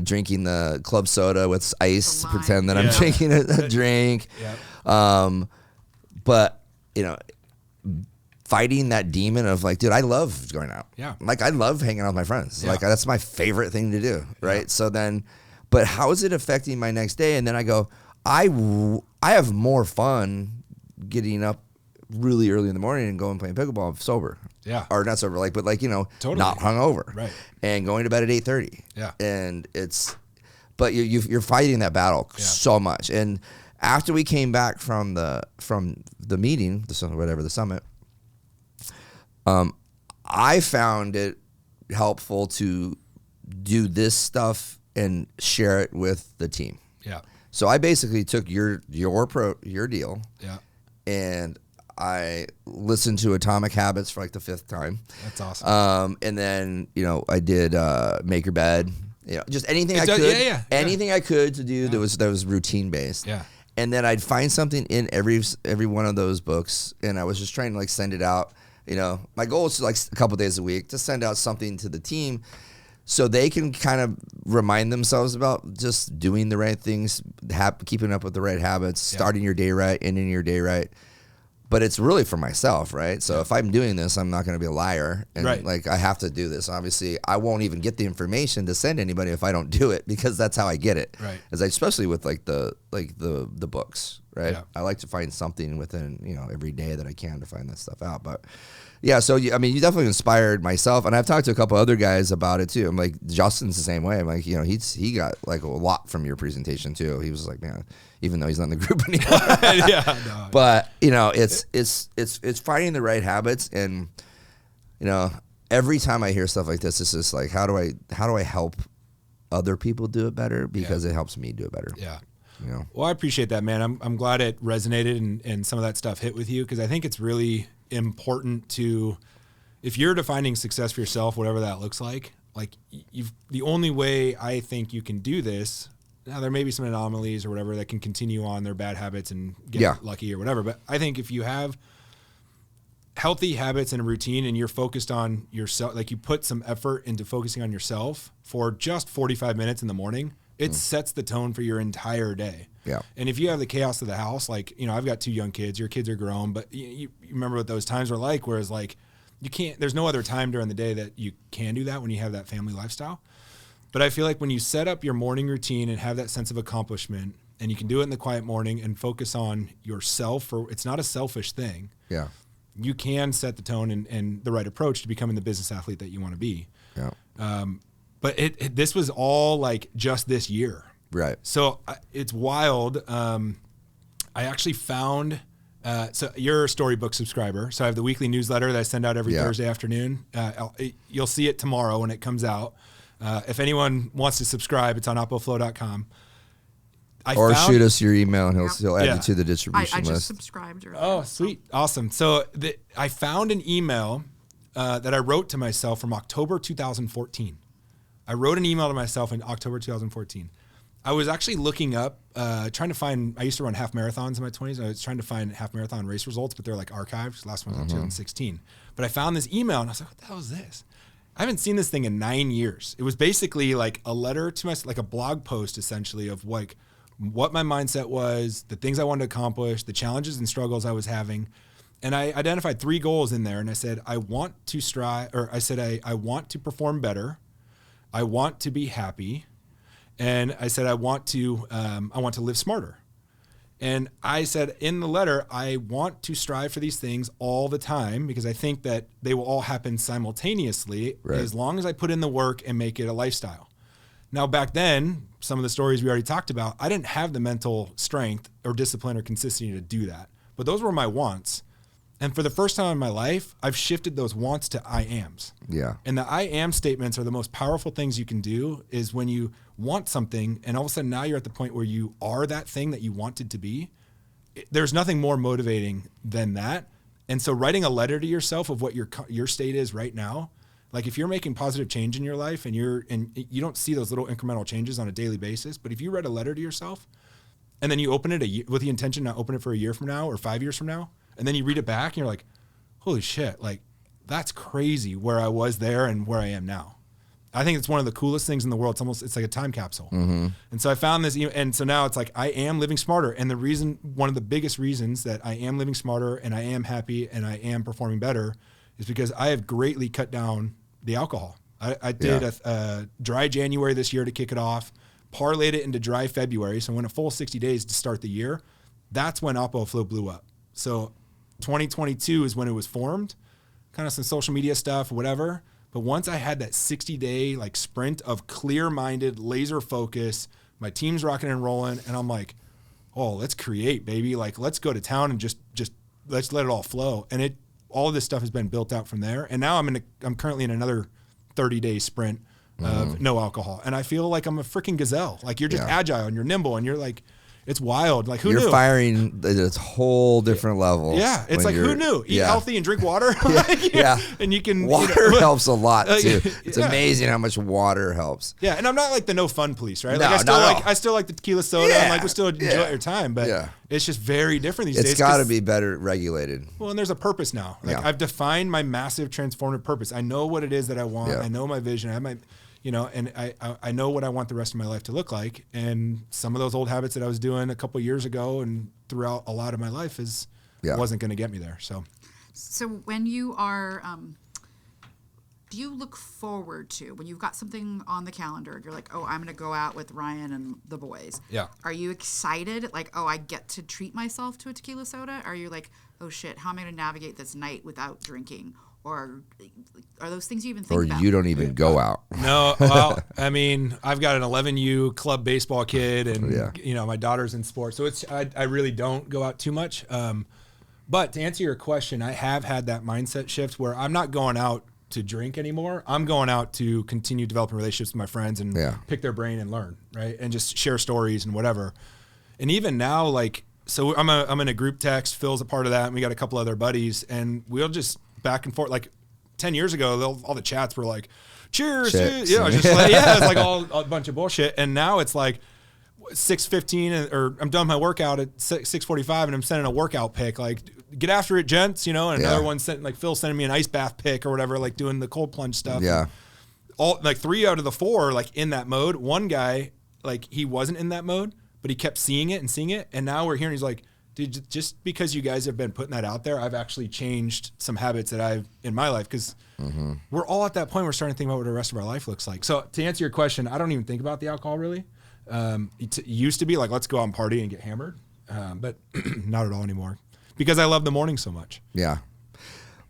drinking the club soda with ice to pretend that I'm drinking a drink. Yeah. But fighting that demon of like, dude, I love going out. Yeah. Like I love hanging out with my friends. Yeah. Like that's my favorite thing to do. Right. Yeah. So then, but how is it affecting my next day? And then I go, I have more fun getting up really early in the morning and going playing pickleball sober. Yeah. Or not sober, totally. Not hungover. Right. And going to bed at 8:30. Yeah. And but you're fighting that battle so much. And after we came back from the meeting, the summit, I found it helpful to do this stuff and share it with the team. Yeah. So I basically took your deal, yeah, and I listened to Atomic Habits for like the 5th time. That's awesome. And then I did Make Your Bed. Just anything I could. Anything I could to do that was routine based. Yeah. And then I'd find something in every one of those books, and I was just trying to like send it out. My goal is like a couple days a week to send out something to the team, so they can kind of remind themselves about just doing the right things, keeping up with the right habits, starting your day right, ending your day right. But it's really for myself, right? So if I'm doing this, I'm not going to be a liar. And like I have to do this. Obviously, I won't even get the information to send anybody if I don't do it, because that's how I get it. Right. Especially with like the books, right? Yeah. I like to find something within, every day that I can to find that stuff out. But yeah, so you definitely inspired myself, and I've talked to a couple other guys about it too. I'm like, Justin's the same way. I'm like, he got like a lot from your presentation too. He was like, man, even though he's not in the group anymore. But it's finding the right habits, and every time I hear stuff like this, it's just like, how do I help other people do it better, because it helps me do it better. Yeah. Well, I appreciate that, man. I'm glad it resonated and some of that stuff hit with you, because I think it's really important to, if you're defining success for yourself, whatever that looks like the only way I think you can do this, now there may be some anomalies or whatever that can continue on their bad habits and get lucky or whatever, but I think if you have healthy habits and a routine and you're focused on yourself, like you put some effort into focusing on yourself for just 45 minutes in the morning, it sets the tone for your entire day. Yeah. And if you have the chaos of the house, I've got 2 young kids, your kids are grown, but you remember what those times were like, whereas there's no other time during the day that you can do that when you have that family lifestyle. But I feel like when you set up your morning routine and have that sense of accomplishment, and you can do it in the quiet morning and focus on yourself, it's not a selfish thing. Yeah. You can set the tone and the right approach to becoming the business athlete that you want to be. Yeah. But this was all like just this year. Right. So it's wild. I actually found, so you're a Storybook subscriber. So I have the weekly newsletter that I send out every Thursday afternoon. You'll see it tomorrow when it comes out. If anyone wants to subscribe, it's on opoflow.com. Shoot us your email and he'll add you to the distribution list. I just subscribed. Oh, sweet. Awesome. So I found an email that I wrote to myself from October 2014. I wrote an email to myself in October 2014. I was actually looking up, trying to find, I used to run half marathons in my 20s. I was trying to find half marathon race results, but they're like archived. Last one was 2016. But I found this email and I was like, what the hell is this? I haven't seen this thing in 9 years. It was basically like a letter to myself, like a blog post essentially of like what my mindset was, the things I wanted to accomplish, the challenges and struggles I was having. And I identified 3 goals in there. And I said, I want to strive, or I said, I want to perform better. I want to be happy. And I said, I want to live smarter. And I said in the letter, I want to strive for these things all the time because I think that they will all happen simultaneously as long as I put in the work and make it a lifestyle. Now, back then, some of the stories we already talked about, I didn't have the mental strength or discipline or consistency to do that. But those were my wants. And for the first time in my life, I've shifted those wants to I ams. Yeah. And the I am statements are the most powerful things you can do is when you want something and all of a sudden now you're at the point where you are that thing that you wanted to be. There's nothing more motivating than that. And so writing a letter to yourself of what your state is right now, like if you're making positive change in your life and you don't see those little incremental changes on a daily basis, but if you write a letter to yourself and then you open it with the intention to open it for a year from now or 5 years from now, and then you read it back and you're like, holy shit, like that's crazy where I was there and where I am now. I think it's one of the coolest things in the world. It's like a time capsule. Mm-hmm. And so I found this, and so now it's like, I am living smarter. And one of the biggest reasons that I am living smarter and I am happy and I am performing better is because I have greatly cut down the alcohol. I did a dry January this year to kick it off, parlayed it into dry February. So I went a full 60 days to start the year. That's when Alcohol Flow blew up. So 2022 is when it was formed, kind of some social media stuff, whatever. But once I had that 60-day like sprint of clear-minded, laser focus, my team's rocking and rolling, and I'm like, oh, let's create, baby. Like, let's go to town and just let's let it all flow. And all of this stuff has been built out from there. And now I'm currently in another 30-day sprint of no alcohol. And I feel like I'm a freaking gazelle. Like you're just agile and you're nimble and you're like, it's wild. Like you're knew? Firing at a whole different level. Yeah. It's like, who knew? Eat healthy and drink water. And you can. Water helps a lot too. It's amazing how much water helps. Yeah. And I'm not like the no fun police, right? Like I still like the tequila soda and like we still enjoy your time, but it's just very different these days. It's got to be better regulated. Well, and there's a purpose now. Like I've defined my massive transformative purpose. I know what it is that I want. I know my vision. I have my, and I know what I want the rest of my life to look like. And some of those old habits that I was doing a couple of years ago and throughout a lot of my life wasn't going to get me there. So when you are, do you look forward to, when you've got something on the calendar, you're like, oh, I'm going to go out with Ryan and the boys. Yeah. Are you excited? Like, oh, I get to treat myself to a tequila soda? Are you like, oh shit, how am I going to navigate this night without drinking? Or are those things you even think about? Or you don't even go out? No, well, I mean, I've got an 11U club baseball kid, and my daughter's in sports, so I really don't go out too much. But to answer your question, I have had that mindset shift where I'm not going out to drink anymore. I'm going out to continue developing relationships with my friends and pick their brain and learn, right, and just share stories and whatever. And even now, like, so I'm in a group text. Phil's a part of that, and we got a couple other buddies, and we'll just back and forth. Like 10 years ago, all the chats were like, cheers. Just like, it's like all a bunch of bullshit. And now it's like 6:15 or I'm done my workout at 6:45 and I'm sending a workout pic. Like, get after it, gents, and another one sent, like Phil sending me an ice bath pic or whatever, like doing the cold plunge stuff. Yeah. All like 3 out of the 4, like in that mode. One guy, like he wasn't in that mode, but he kept seeing it. And now we're hearing, he's like, dude, just because you guys have been putting that out there, I've actually changed some habits that I've in my life because we're all at that point. We're starting to think about what the rest of our life looks like. So to answer your question, I don't even think about the alcohol really. It used to be like, let's go out and party and get hammered, but not at all anymore because I love the morning so much. Yeah.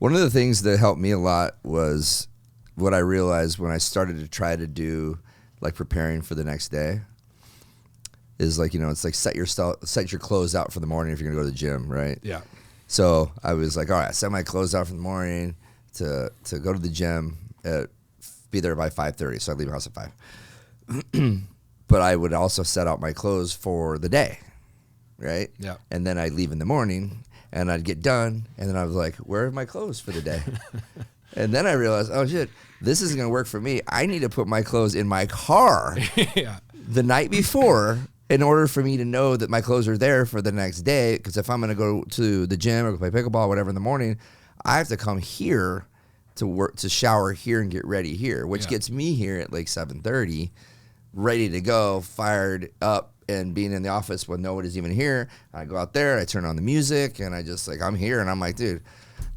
One of the things that helped me a lot was what I realized when I started to try to do like preparing for the next day. Is like, it's like set your clothes out for the morning if you're gonna go to the gym, right? Yeah. So I was like, all right, set my clothes out for the morning to go to the gym, be there by 5:30. So I leave the house at 5. But I would also set out my clothes for the day, right? Yeah. And then I'd leave in the morning and I'd get done, and then I was like, where are my clothes for the day? And then I realized, oh shit, this isn't gonna work for me. I need to put my clothes in my car the night before. In order for me to know that my clothes are there for the next day, because if I'm going to go to the gym or play pickleball or whatever in the morning, I have to come here to work, to shower here and get ready here, which gets me here at like 7:30, ready to go, fired up, and being in the office when nobody's even here. I go out there, I turn on the music, and I just like, I'm here, and I'm like, dude,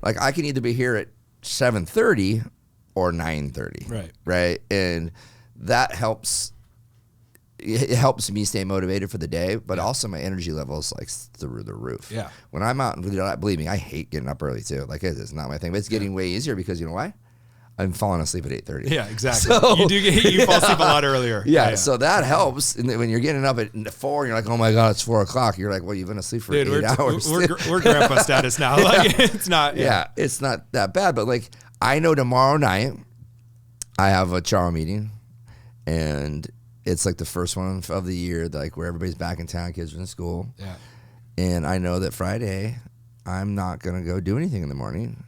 like I can either be here at 7:30 or 9:30. Right. And that helps. It helps me stay motivated for the day, but also my energy level is like through the roof. Yeah. When I'm out, believe me, I hate getting up early too. Like it's not my thing, but it's getting way easier because you know why? I'm falling asleep at 8:30. Yeah, exactly. So, you fall asleep a lot earlier. Yeah, so that helps. And when you're getting up at 4, and you're like, oh my God, it's 4 o'clock. You're like, well, you've been asleep for 8 hours. We're grandpa status now. Like it's not. Yeah, it's not that bad. But like, I know tomorrow night I have a Charo meeting, and it's like the first one of the year, like where everybody's back in town, kids are in school. Yeah. And I know that Friday I'm not going to go do anything in the morning.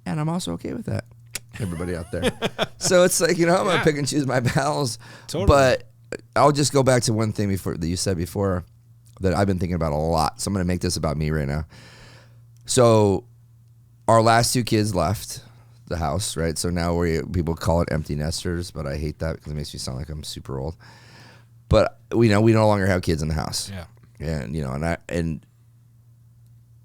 And I'm also okay with that. Everybody out there. So it's like, I'm going to pick and choose my battles. Totally. But I'll just go back to one thing that you said before that I've been thinking about a lot. So I'm going to make this about me right now. So our last 2 kids left the house, right? So now people call it empty nesters, but I hate that because it makes me sound like I'm super old. But we no longer have kids in the house. Yeah. And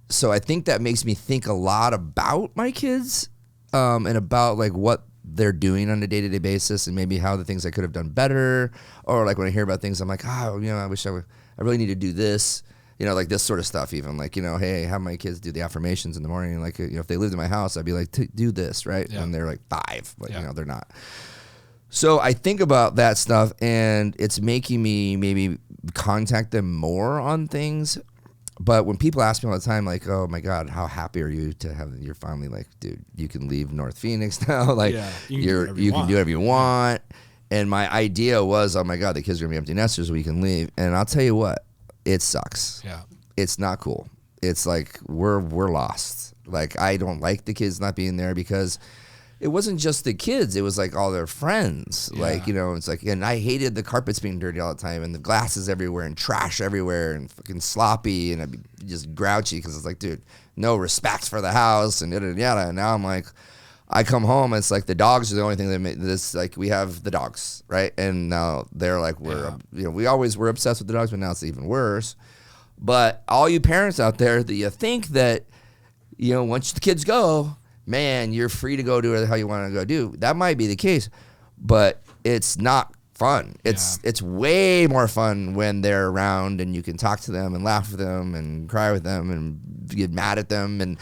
so I think that makes me think a lot about my kids, and about like what they're doing on a day-to-day basis, and maybe how the things I could have done better, or like when I hear about things, I'm like, I wish I really need to do this. Like this sort of stuff, even like, hey, have my kids do the affirmations in the morning. Like, if they lived in my house, I'd be like, do this, right? Yeah. And they're like 5, but they're not. So I think about that stuff, and it's making me maybe contact them more on things. But when people ask me all the time, like, oh my God, how happy are you to have your family? Like, dude, you can leave North Phoenix now. Like, you can do whatever you want. And my idea was, oh my God, the kids are gonna be empty nesters, we can leave. And I'll tell you what. It sucks. Yeah. It's not cool. It's like we're lost. Like I don't like the kids not being there because it wasn't just the kids. It was like all their friends. Yeah. Like, it's like, and I hated the carpets being dirty all the time and the glasses everywhere and trash everywhere and fucking sloppy, and I'd be just grouchy because it's like, dude, no respect for the house and yada yada. And now I'm like, I come home, it's like the dogs are the only thing that make this, like we have the dogs, right? And now they're like, we always were obsessed with the dogs, but now it's even worse. But all you parents out there that you think that, once the kids go, man, you're free to go do whatever the hell you want to go do. That might be the case, but it's not fun. It's way more fun when they're around and you can talk to them and laugh with them and cry with them and get mad at them, and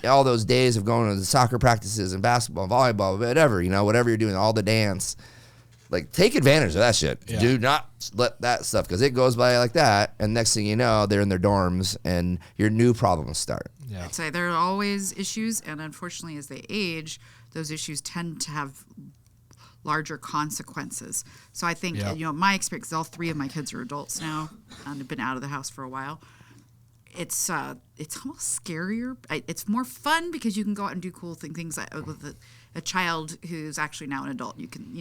all those days of going to the soccer practices and basketball, volleyball, whatever, whatever you're doing, all the dance, like take advantage of that shit. Yeah. Do not let that stuff, because it goes by like that, and next thing you know, they're in their dorms and your new problems start. Yeah. I'd say there are always issues, and unfortunately as they age, those issues tend to have larger consequences. So I think, my experience, all 3 of my kids are adults now and have been out of the house for a while. It's almost scarier. It's more fun because you can go out and do cool things with a child who's actually now an adult. You can,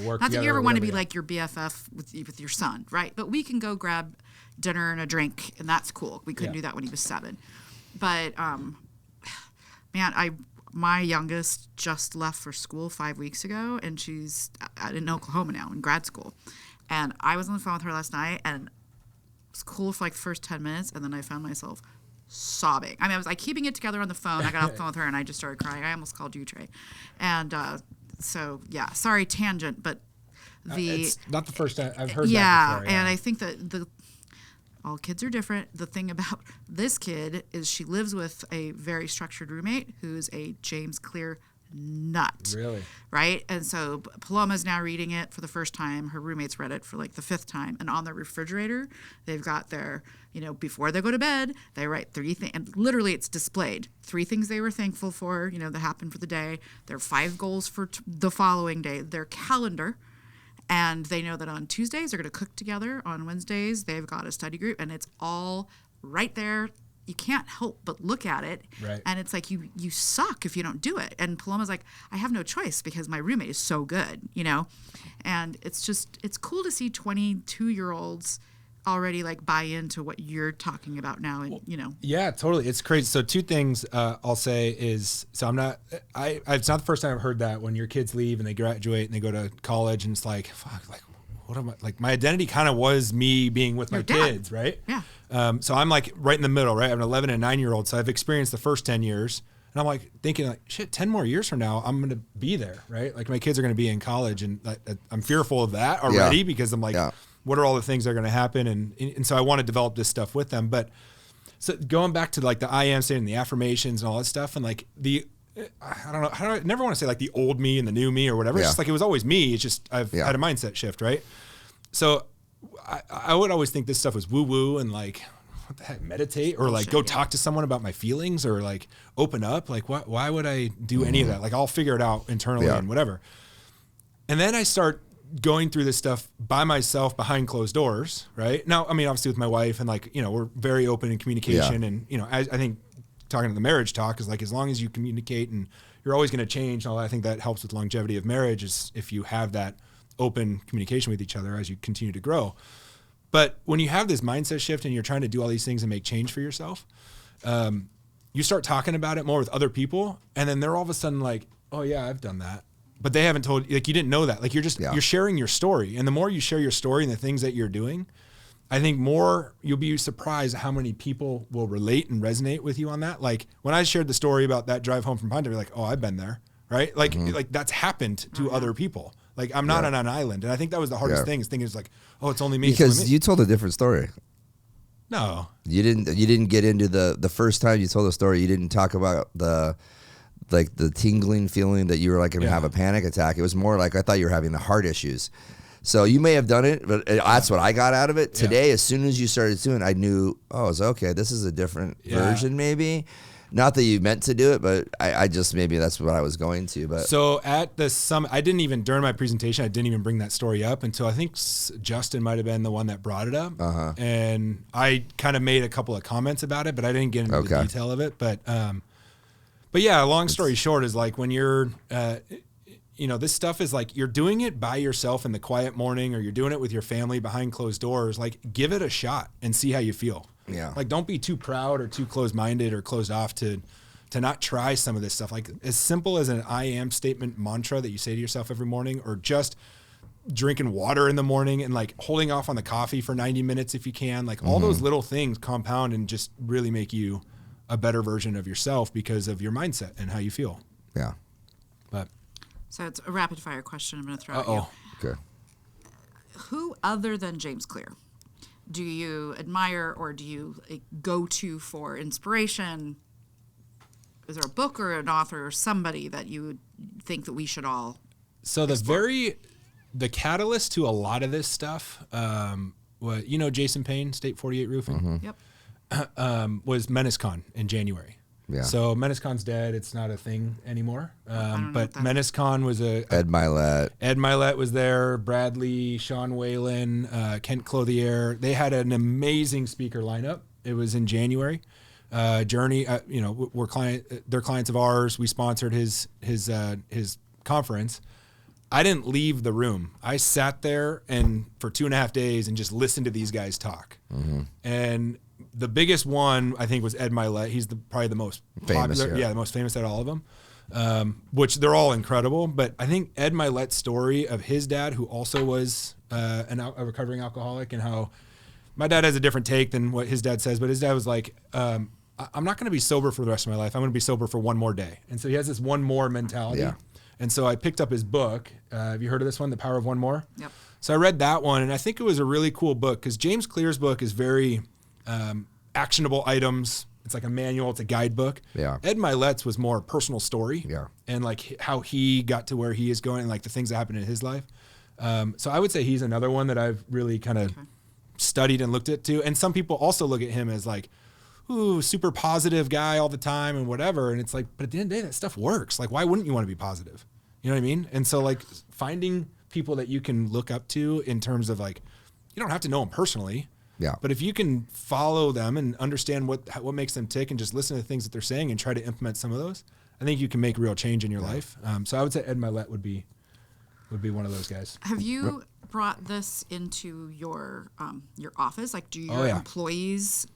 work. Not that you ever want to be like your BFF with your son, right? But we can go grab dinner and a drink, and that's cool. We couldn't do that when he was 7. But man, my youngest just left for school 5 weeks ago, and she's in Oklahoma now in grad school. And I was on the phone with her last night, and it was cool for like the first 10 minutes, and then I found myself sobbing. I mean, I was like keeping it together on the phone. I got off the phone with her, and I just started crying. I almost called you, Trey. And so, sorry, tangent, but it's not the first time I've heard that before. Yeah, and I think that all kids are different. The thing about this kid is she lives with a very structured roommate who's a James Clear nut. Really? Right? And so Paloma's now reading it for the first time. Her roommate's read it for like the 5th time. And on their refrigerator, they've got their, before they go to bed, they write 3 things. And literally it's displayed. 3 things they were thankful for, that happened for the day. Their 5 goals for the following day. Their calendar. And they know that on Tuesdays they're going to cook together. On Wednesdays they've got a study group. And it's all right there. You can't help but look at it. Right. And it's like you suck if you don't do it. And Paloma's like, I have no choice because my roommate is so good, And it's cool to see 22-year-olds already like buy into what you're talking about now, and Yeah, totally. It's crazy. So 2 things I'll say is, so it's not the first time I've heard that when your kids leave and they graduate and they go to college, and it's like, fuck, like what am I, like my identity kind of was me being with my kids, right? Yeah. So I'm like right in the middle, right? I have an 11 and 9-year-old. So I've experienced the first 10 years and I'm like thinking like, shit, 10 more years from now, I'm going to be there, right? Like my kids are going to be in college and I'm fearful of that already because I'm like, what are all the things that are going to happen? And so I want to develop this stuff with them. But so going back to like the I am statement, the affirmations and all that stuff. And like I don't know, I never want to say like the old me and the new me or whatever. It's just like, it was always me. It's just, I've had a mindset shift. Right. So I would always think this stuff was woo woo and like, what the heck, meditate or like go talk to someone about my feelings or like open up. Like why would I do any of that? Like I'll figure it out internally and whatever. And then I start going through this stuff by myself behind closed doors. Right now, I mean, obviously with my wife and like, we're very open in communication and, I think talking to the marriage talk is like, as long as you communicate and you're always going to change. And all, I think that helps with longevity of marriage is if you have that open communication with each other as you continue to grow. But when you have this mindset shift and you're trying to do all these things and make change for yourself, you start talking about it more with other people. And then they're all of a sudden like, oh yeah, I've done that. But they haven't told you, like, you didn't know that. Like you're just, you're sharing your story. And the more you share your story and the things that you're doing, I think more you'll be surprised how many people will relate and resonate with you on that. Like when I shared the story about that drive home from Ponte, they're like, oh, I've been there. Right. Like, like that's happened to other people. Like I'm not on an island. And I think that was the hardest thing is thinking it's like, oh, it's only me. Because you told a different story. No, you didn't get into the first time you told the story. You didn't talk about the tingling feeling that you were like going to have a panic attack. It was more like, I thought you were having the heart issues. So you may have done it, but that's what I got out of it. Today, as soon as you started doing it, I knew, oh, it's okay. This is a different version maybe. Not that you meant to do it, but I just, maybe that's what I was going to. But so at the summit, I didn't even, during my presentation, I didn't even bring that story up until I think Justin might have been the one that brought it up. And I kind of made a couple of comments about it, but I didn't get into the detail of it. But yeah, long story short is like when you're, this stuff is like you're doing it by yourself in the quiet morning or you're doing it with your family behind closed doors. Like give it a shot and see how you feel. Yeah. Like don't be too proud or too closed-minded or closed off to not try some of this stuff. Like as simple as an I am statement mantra that you say to yourself every morning, or just drinking water in the morning and like holding off on the coffee for 90 minutes if you can. Like all those little things compound and just really make you a better version of yourself because of your mindset and how you feel. Yeah. But so it's a rapid fire question I'm going to throw at you. Okay. Who other than James Clear do you admire or do you go to for inspiration? Is there a book or an author or somebody that you would think that we should all explore? The catalyst to a lot of this stuff, Jason Payne, State 48 Roofing? Yep. Was MenaceCon in January. Yeah. So MenaceCon's dead. It's not a thing anymore. But MenaceCon was Ed Milet. Ed Milet was there. Bradley, Sean Whalen, Kent Clothier. They had an amazing speaker lineup. It was in January. Journey, they're clients of ours. We sponsored his conference. I didn't leave the room. I sat there and for 2.5 days and just listened to these guys talk. And the biggest one, I think, was Ed Milet. He's probably the most famous, popular. The most famous out of all of them, which they're all incredible. But I think Ed Milet's story of his dad, who also was a recovering alcoholic, and how my dad has a different take than what his dad says, but his dad was like, I'm not going to be sober for the rest of my life. I'm going to be sober for one more day. And so he has this one more mentality. Yeah. And so I picked up his book. Have you heard of this one, The Power of One More? Yep. So I read that one, and I think it was a really cool book because James Clear's book is very actionable items. It's like a manual. It's a guidebook. Yeah. Ed Milet's was more personal story. Yeah. And like how he got to where he is going and like the things that happened in his life. So I would say he's another one that I've really kind of studied and looked at too. And some people also look at him as like, ooh, super positive guy all the time and whatever. And it's like, but at the end of the day, that stuff works. Like, why wouldn't you want to be positive? You know what I mean? And so like finding people that you can look up to in terms of like, you don't have to know them personally. Yeah. But if you can follow them and understand what makes them tick and just listen to the things that they're saying and try to implement some of those, I think you can make real change in your life. So I would say Ed Milet would be one of those guys. Have you brought this into your office? Like, do your employees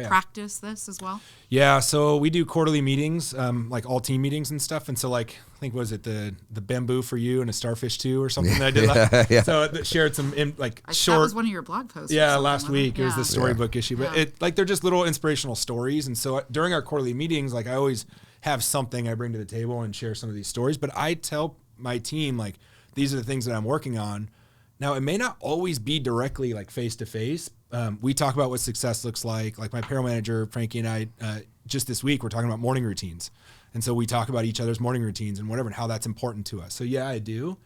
practice this as well? Yeah, so we do quarterly meetings, like all team meetings and stuff. And so like, I think, was it the bamboo for you and a starfish too or something that I did? So it shared some short. That was one of your blog posts. Yeah, last week. It was the storybook issue. But they're just little inspirational stories. And so during our quarterly meetings, like I always have something I bring to the table and share some of these stories. But I tell my team, like, these are the things that I'm working on. Now, it may not always be directly like face to face. We talk about what success looks like. Like my payroll manager, Frankie, and I, just this week, we're talking about morning routines. And so we talk about each other's morning routines and whatever, and how that's important to us. So yeah, I do.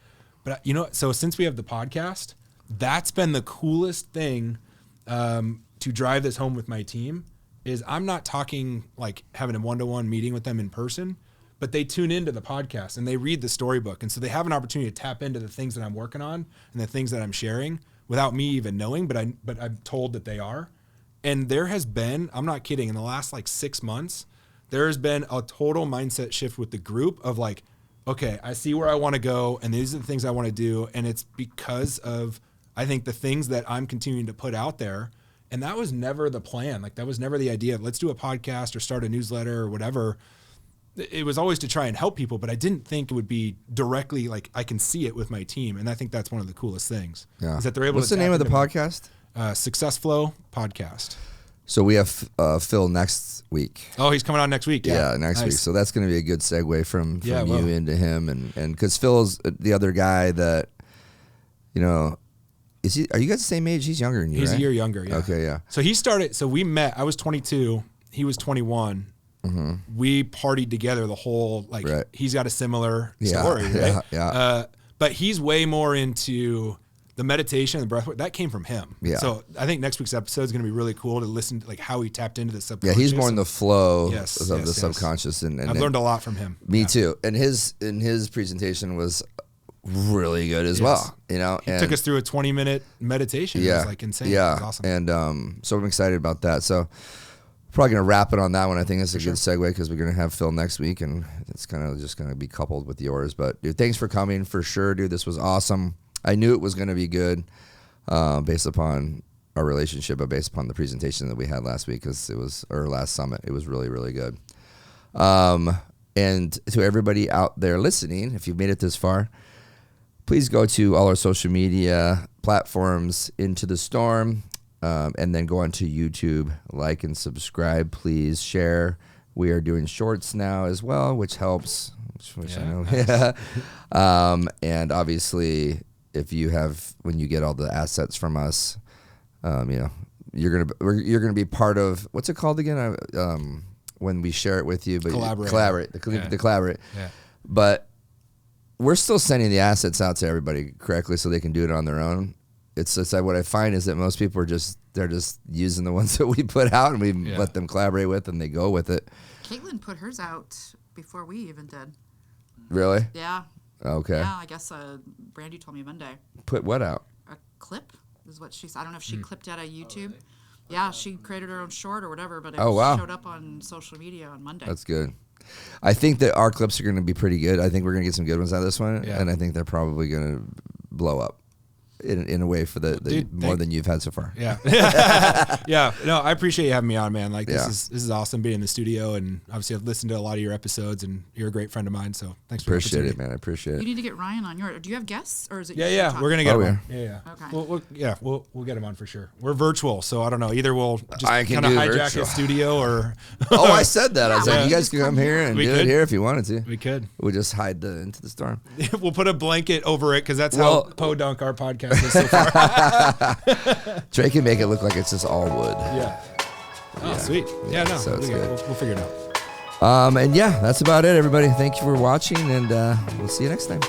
But so since we have the podcast, that's been the coolest thing to drive this home with my team is I'm not talking like having a one-to-one meeting with them in person, but they tune into the podcast and they read the storybook. And so they have an opportunity to tap into the things that I'm working on and the things that I'm sharing without me even knowing, but I'm told that they are. And there has been, I'm not kidding, in the last like 6 months, there has been a total mindset shift with the group of like, okay, I see where I want to go and these are the things I want to do. And it's because of, I think, the things that I'm continuing to put out there. And that was never the plan. Like that was never the idea. Let's do a podcast or start a newsletter or whatever. It was always to try and help people, but I didn't think it would be directly like I can see it with my team. And I think that's one of the coolest things. Yeah. Is that they're able What's to the name of the podcast? Success Flow Podcast. So we have Phil next week. Oh, he's coming on next week. Yeah, next week. So that's going to be a good segue from you into him. And because Phil's the other guy that, are you guys the same age? He's younger than you, He's right? a year younger, yeah. Okay, yeah. So we met, I was 22, he was 21. Mm-hmm. We partied together the whole, he's got a similar story, right? Yeah. But he's way more into the meditation and the breath work. That came from him. Yeah. So I think next week's episode is going to be really cool to listen to like how he tapped into the subconscious. Yeah, he's more in the flow of the subconscious. And I've learned a lot from him. Me too. And his presentation was really good as well. He took us through a 20-minute meditation. Yeah. It was like insane. Yeah. It was awesome. And so I'm excited about that. So probably going to wrap it on that one. I think it's a good segue because we're going to have Phil next week, and it's kind of just going to be coupled with yours. But, dude, thanks for coming for sure, dude. This was awesome. I knew it was going to be good based upon our relationship, but based upon the presentation that we had last week, because it was our last summit. It was really, really good. And to everybody out there listening, if you've made it this far, please go to all our social media platforms, Into the Storm, and then go onto YouTube, like and subscribe, please. Share. We are doing shorts now as well, which helps, which I know. Yeah. And obviously, if you have, when you get all the assets from us, you're gonna be part of, what's it called again? When we share it with you, but collaborate. Yeah. But we're still sending the assets out to everybody correctly, so they can do it on their own. It's like what I find is that most people they're just using the ones that we put out, and we let them collaborate with, and they go with it. Caitlin put hers out before we even did. Really? Yeah. Okay. Yeah, I guess Brandy told me Monday. Put what out? A clip is what she said. I don't know if she clipped out of YouTube. Really? Yeah, she created her own short or whatever, but it showed up on social media on Monday. That's good. I think that our clips are going to be pretty good. I think we're going to get some good ones out of this one, and I think they're probably going to blow up in a way for the more than you've had so far. Yeah. Yeah. No, I appreciate you having me on, man. Like this is awesome being in the studio, and obviously I've listened to a lot of your episodes, and you're a great friend of mine. So thanks for appreciate it, man. I appreciate it. You need to get Ryan on yours. Do you have guests, or is it? Yeah. We're gonna get him on. Yeah. Okay. We'll get him on for sure. We're virtual, so I don't know. Either we'll just kind of hijack his studio, or I said that. I was like, you guys can come here and do it here if you wanted to. We could. We'll just hide Into the Storm. We'll put a blanket over it because that's how podunk our podcast is so far. Trey can make it look like it's just all wood. Yeah. Oh, sweet. Yeah, no. So we'll figure it out. And that's about it, everybody. Thank you for watching, and we'll see you next time.